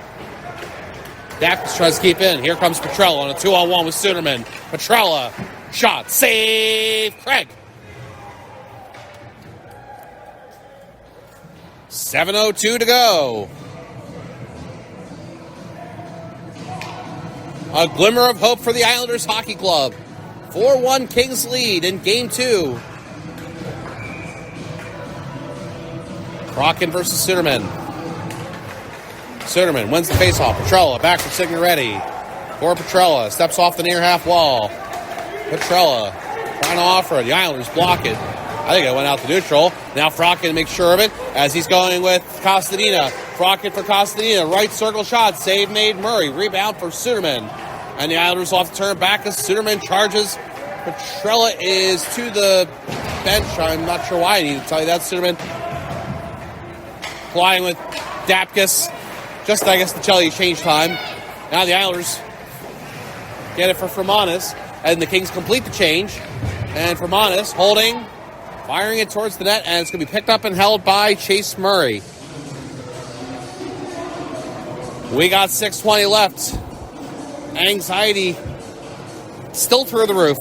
Dax tries to keep in. Here comes Petrella on a 2-on-1 with Suderman. Petrella. Shot. Save. Craig. 7:02 to go. A glimmer of hope for the Islanders Hockey Club. 4-1 Kings lead in Game 2. Rockin versus Suderman. Suderman wins the faceoff. Petrella back for Signoretti. For Petrella. Steps off the near half wall. Petrella trying to offer it. The Islanders block it. I think it went out to neutral. Now Frockin makes sure of it as he's going with Costadina. Frockin for Costadina. Right circle shot. Save made Murray. Rebound for Suderman. And the Islanders off the turn back as Suderman charges. Petrella is to the bench. I'm not sure why I need to tell you that. Suderman flying with Dapkus. Just, I guess, to tell you change time. Now the Islanders get it for Fermanis. And the Kings complete the change. And Fermanis holding, firing it towards the net. And it's going to be picked up and held by Chase Murray. We got 6:20 left. Anxiety still through the roof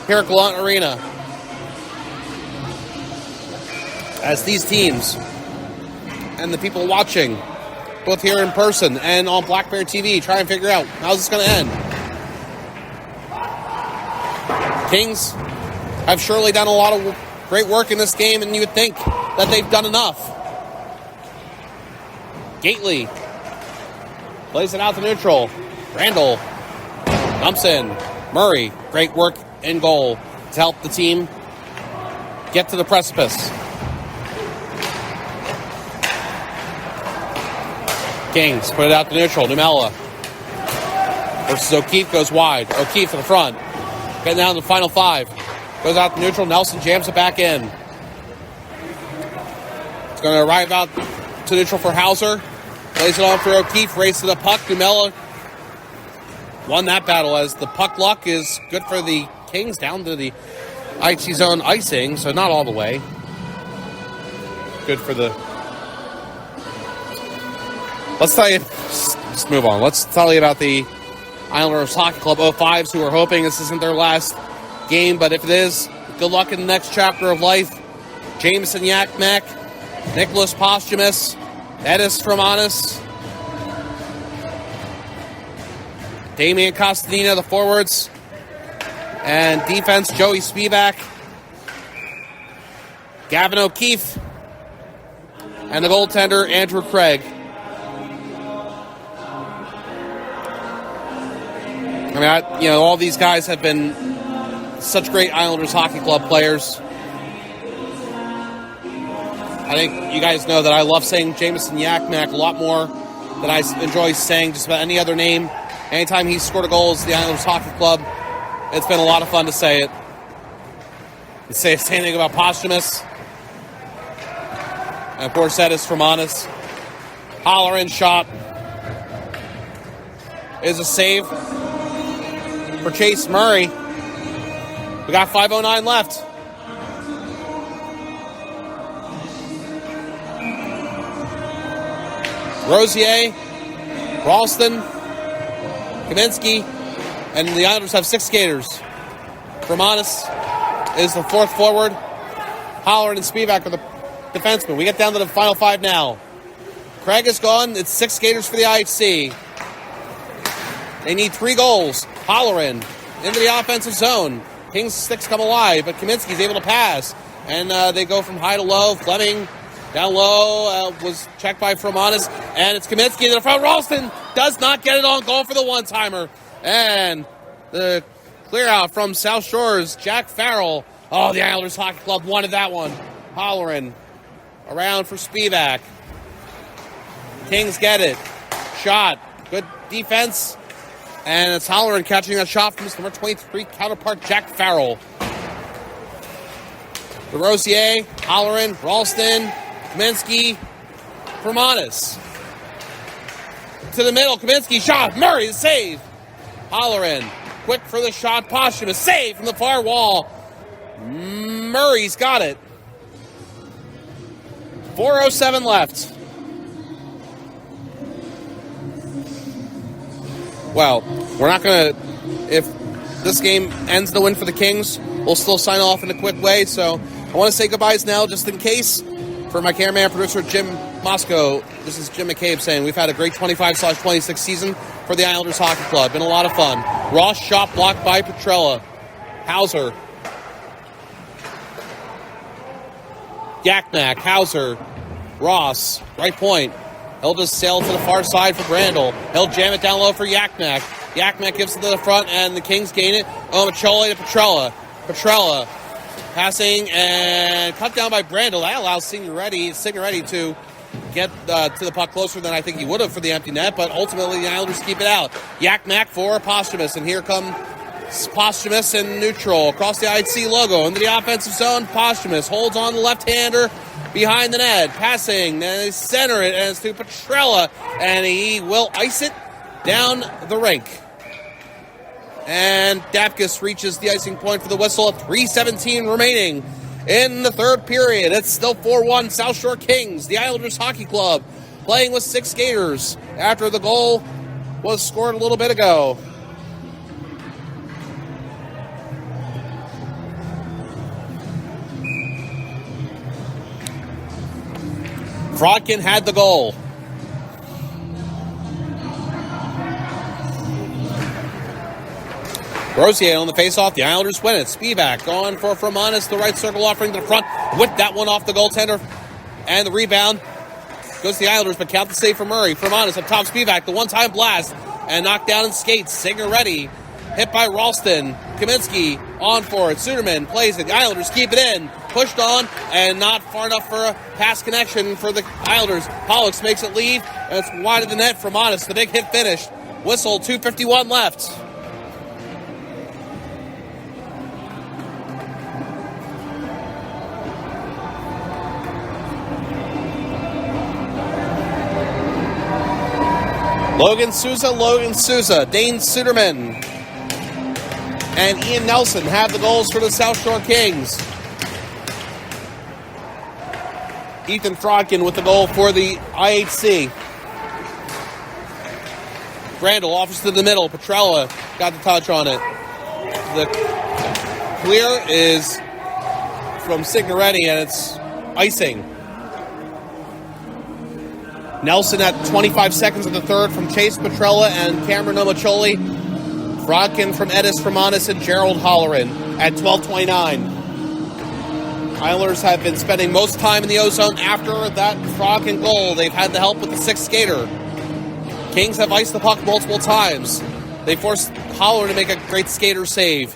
here at Gallant Arena. As these teams and the people watching, both here in person and on Black Bear TV, try and figure out how's this going to end. Kings have surely done a lot of great work in this game, and you would think that they've done enough. Gately plays it out to neutral. Randall dumps in. Murray, great work in goal to help the team get to the precipice. Kings put it out to neutral. Numella versus O'Keefe goes wide. O'Keefe to the front. Getting down to the final 5. Goes out to neutral. Nelson jams it back in. It's going to arrive out to neutral for Hauser. Plays it on for O'Keefe. Race to the puck. Numella won that battle as the puck luck is good for the Kings down to the icy zone icing, so not all the way. Good for the... Let's tell you... Let's move on. Let's tell you about the Islanders Hockey Club 05s who are hoping this isn't their last game, but if it is, good luck in the next chapter of life. Jameson Yakmak, Nicholas Posthumus, Edis Fermanis, Damian Costadina, the forwards, and defense, Joey Spivak, Gavin O'Keefe, and the goaltender, Andrew Craig. I mean, all these guys have been such great Islanders Hockey Club players. I think you guys know that I love saying Jameson Yakmak a lot more than I enjoy saying just about any other name. Anytime he's scored a goal as the Islanders Hockey Club, it's been a lot of fun to say it. You say the same thing about Posthumus. And of course, that is Fermanis. Holleran shot is a save for Chase Murray. We got 5:09 left. Rosier, Ralston, Kaminsky, and the Islanders have 6 skaters. Fermanis is the 4th forward. Holleran and Spivak are the defensemen. We get down to the final 5 now. Craig is gone. It's 6 skaters for the IHC. They need 3 goals. Holleran into the offensive zone. Kings 6 come alive, but Kaminsky's able to pass. And they go from high to low. Fleming down low was checked by Fermanis. And it's Kaminsky to the front. Ralston does not get it on goal for the one-timer. And the clear out from South Shores, Jack Farrell. Oh, the Islanders Hockey Club wanted that one. Holleran around for Spivak. Kings get it. Shot. Good defense. And it's Holleran catching that shot from his number 23 counterpart, Jack Farrell. The Rosier, Holleran, Ralston, Kaminsky, Fermanis. To the middle, Kaminsky shot. Murray, the save. Holleran, quick for the shot. Posthumous, save from the far wall. Murray's got it. 4:07 left. Well, we're not going to, if this game ends the win for the Kings, we'll still sign off in a quick way. So I want to say goodbyes now, just in case. For my cameraman, producer, Jim Moscow, this is Jim McCabe saying we've had a great 25/26 season. for the Islanders Hockey Club. Been a lot of fun. Ross shot blocked by Petrella. Hauser. Yakmak, Hauser, Ross, right point. He'll just sail to the far side for Brandel. He'll jam it down low for Yakmak. Yakmak gives it to the front, and the Kings gain it. Macholi to Petrella. Petrella passing and cut down by Brandel. That allows Signoretti to get to the puck closer than I think he would have for the empty net, but ultimately the Islanders keep it out. Yakmak for Posthumus, and here come Posthumus in neutral across the IC logo into the offensive zone. Posthumus holds on the left-hander behind the net, passing, then they center it, and it's to Petrella, and he will ice it down the rink. And Dapkus reaches the icing point for the whistle at 3:17 remaining in the third period. It's still 4-1 South Shore Kings. The Islanders Hockey Club playing with 6 skaters after the goal was scored a little bit ago. Frodkin had the goal. Rosier on the faceoff. The Islanders win it. Spivak going for Fromanis. The right circle offering to the front. Whip that one off the goaltender. And the rebound goes to the Islanders, but count the save for Murray. Fromanis up top. Spivak, the one-time blast. And knocked down in skates. Signoretti hit by Ralston. Kaminsky on for it. Suderman plays it. The Islanders keep it in. Pushed on and not far enough for a pass connection for the Islanders. Pollux makes it leave. And it's wide of the net for Modest. The big hit finish. Whistle, 2:51 left. Logan Souza, Dane Suderman, and Ian Nelson have the goals for the South Shore Kings. Ethan Frodkin with the goal for the IHC. Brandel offers to the middle. Petrella got the touch on it. The clear is from Signoretti, and it's icing. Nelson at 25 seconds of the third from Chase Petrella and Cameron Omacholi. Frodkin from Edis Fromanis and Gerald Holleran at 12:29. Islanders have been spending most time in the O-zone after that Frodkin goal. They've had the help with the 6th skater. Kings have iced the puck multiple times. They forced Holleran to make a great skater save.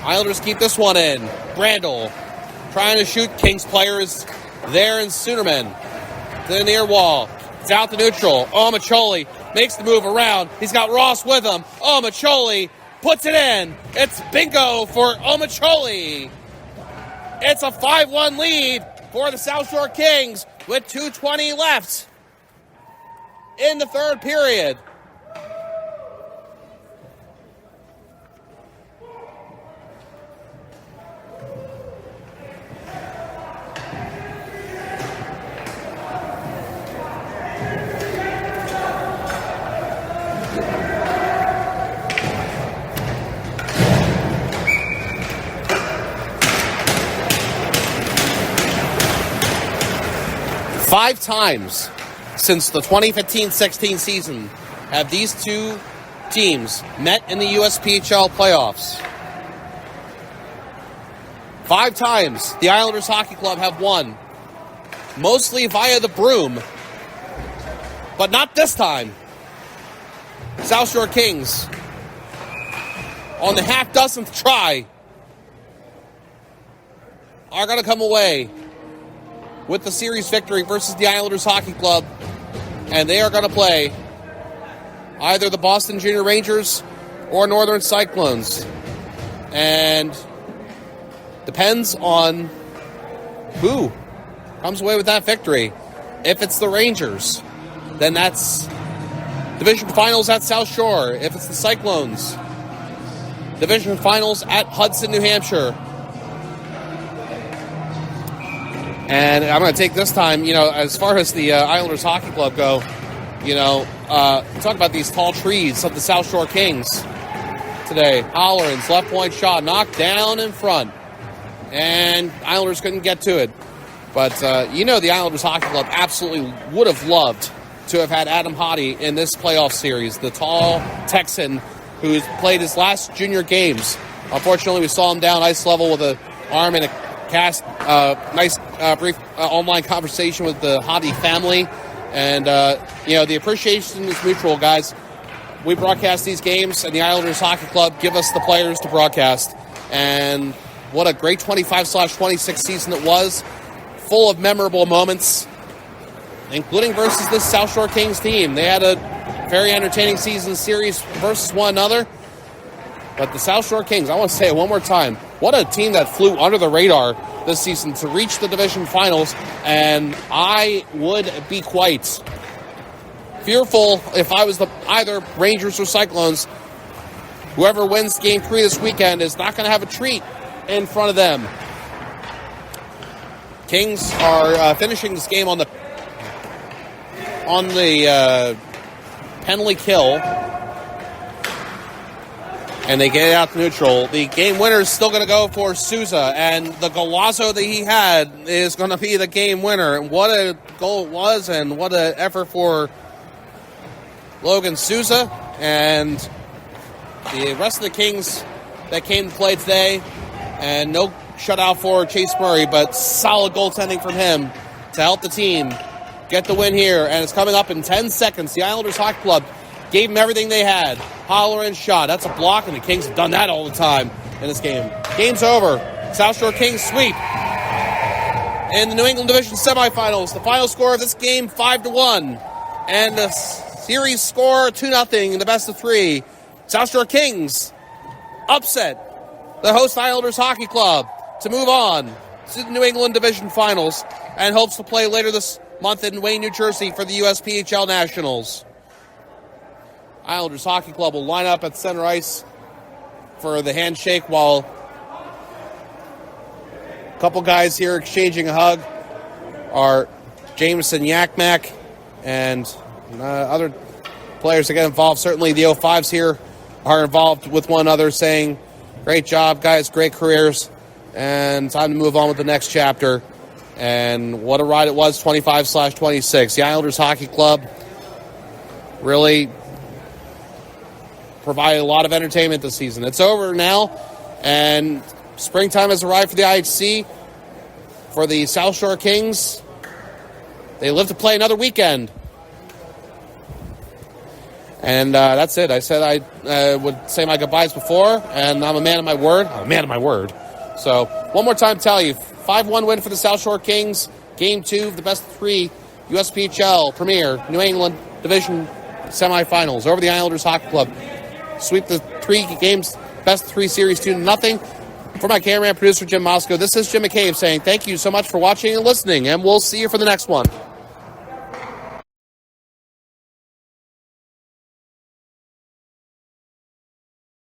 Islanders keep this one in. Brandel trying to shoot. Kings players there in Suderman to the near wall. It's out to neutral. Macholi makes the move around. He's got Ross with him. Macholi puts it in. It's bingo for Omacholi. It's a 5-1 lead for the South Shore Kings with 2:20 left in the third period. Five times since the 2015-16 season have these two teams met in the USPHL playoffs. 5 times the Islanders Hockey Club have won, mostly via the broom, but not this time. South Shore Kings, on the half-dozenth try, are going to come away with the series victory versus the Islanders Hockey Club, and they are going to play either the Boston Junior Rangers or Northern Cyclones. And depends on who comes away with that victory. If it's the Rangers, then that's division finals at South Shore. If it's the Cyclones, division finals at Hudson, New Hampshire. And I'm going to take this time, as far as the Islanders Hockey Club go, talk about these tall trees of the South Shore Kings today. Holleran's left point shot knocked down in front, and Islanders couldn't get to it. But, the Islanders Hockey Club absolutely would have loved to have had Adam Hottie in this playoff series, the tall Texan who's played his last junior games. Unfortunately, we saw him down ice level with an arm in a cast. Brief online conversation with the Hottie family. And, the appreciation is mutual, guys. We broadcast these games, and the Islanders Hockey Club give us the players to broadcast. And what a great 25/26 season it was, full of memorable moments, including versus this South Shore Kings team. They had a very entertaining season series versus one another. But the South Shore Kings, I want to say it one more time, what a team that flew under the radar this season to reach the division finals. And I would be quite fearful if I was either Rangers or Cyclones. Whoever wins Game 3 this weekend is not going to have a treat in front of them. Kings are finishing this game on the penalty kill, and they get it out to neutral. The game winner is still going to go for Souza, and the golazo that he had is going to be the game winner. And what a goal it was, and what an effort for Logan Souza and the rest of the Kings that came to play today. And no shutout for Chase Murray, but solid goaltending from him to help the team get the win here. And it's coming up in 10 seconds. The Islanders Hockey Club gave them everything they had. Holler and shot. That's a block, and the Kings have done that all the time in this game. Game's over. South Shore Kings sweep in the New England Division semifinals. The final score of this game, 5-1. And the series score, 2-0 in the best of 3. South Shore Kings upset the host Islanders Hockey Club to move on to the New England Division Finals and hopes to play later this month in Wayne, New Jersey for the USPHL Nationals. Islanders Hockey Club will line up at center ice for the handshake while a couple guys here exchanging a hug are Jameson Yakmak and other players that get involved. Certainly the 05s here are involved with one another, saying, great job, guys, great careers, and time to move on with the next chapter. And what a ride it was, 25/26. The Islanders Hockey Club really provided a lot of entertainment this season. It's over now, and springtime has arrived for the IHC. For the South Shore Kings, they live to play another weekend. And that's it. I said I would say my goodbyes before, and I'm a man of my word. I'm a man of my word. So, one more time to tell you, 5-1 win for the South Shore Kings. Game 2 of the best of 3 USPHL Premier New England Division semifinals over the Islanders Hockey Club. Sweep the 3 games, best of 3 series 2-0. For my cameraman, producer Jim Moscow, this is Jim McCabe saying thank you so much for watching and listening, and we'll see you for the next one.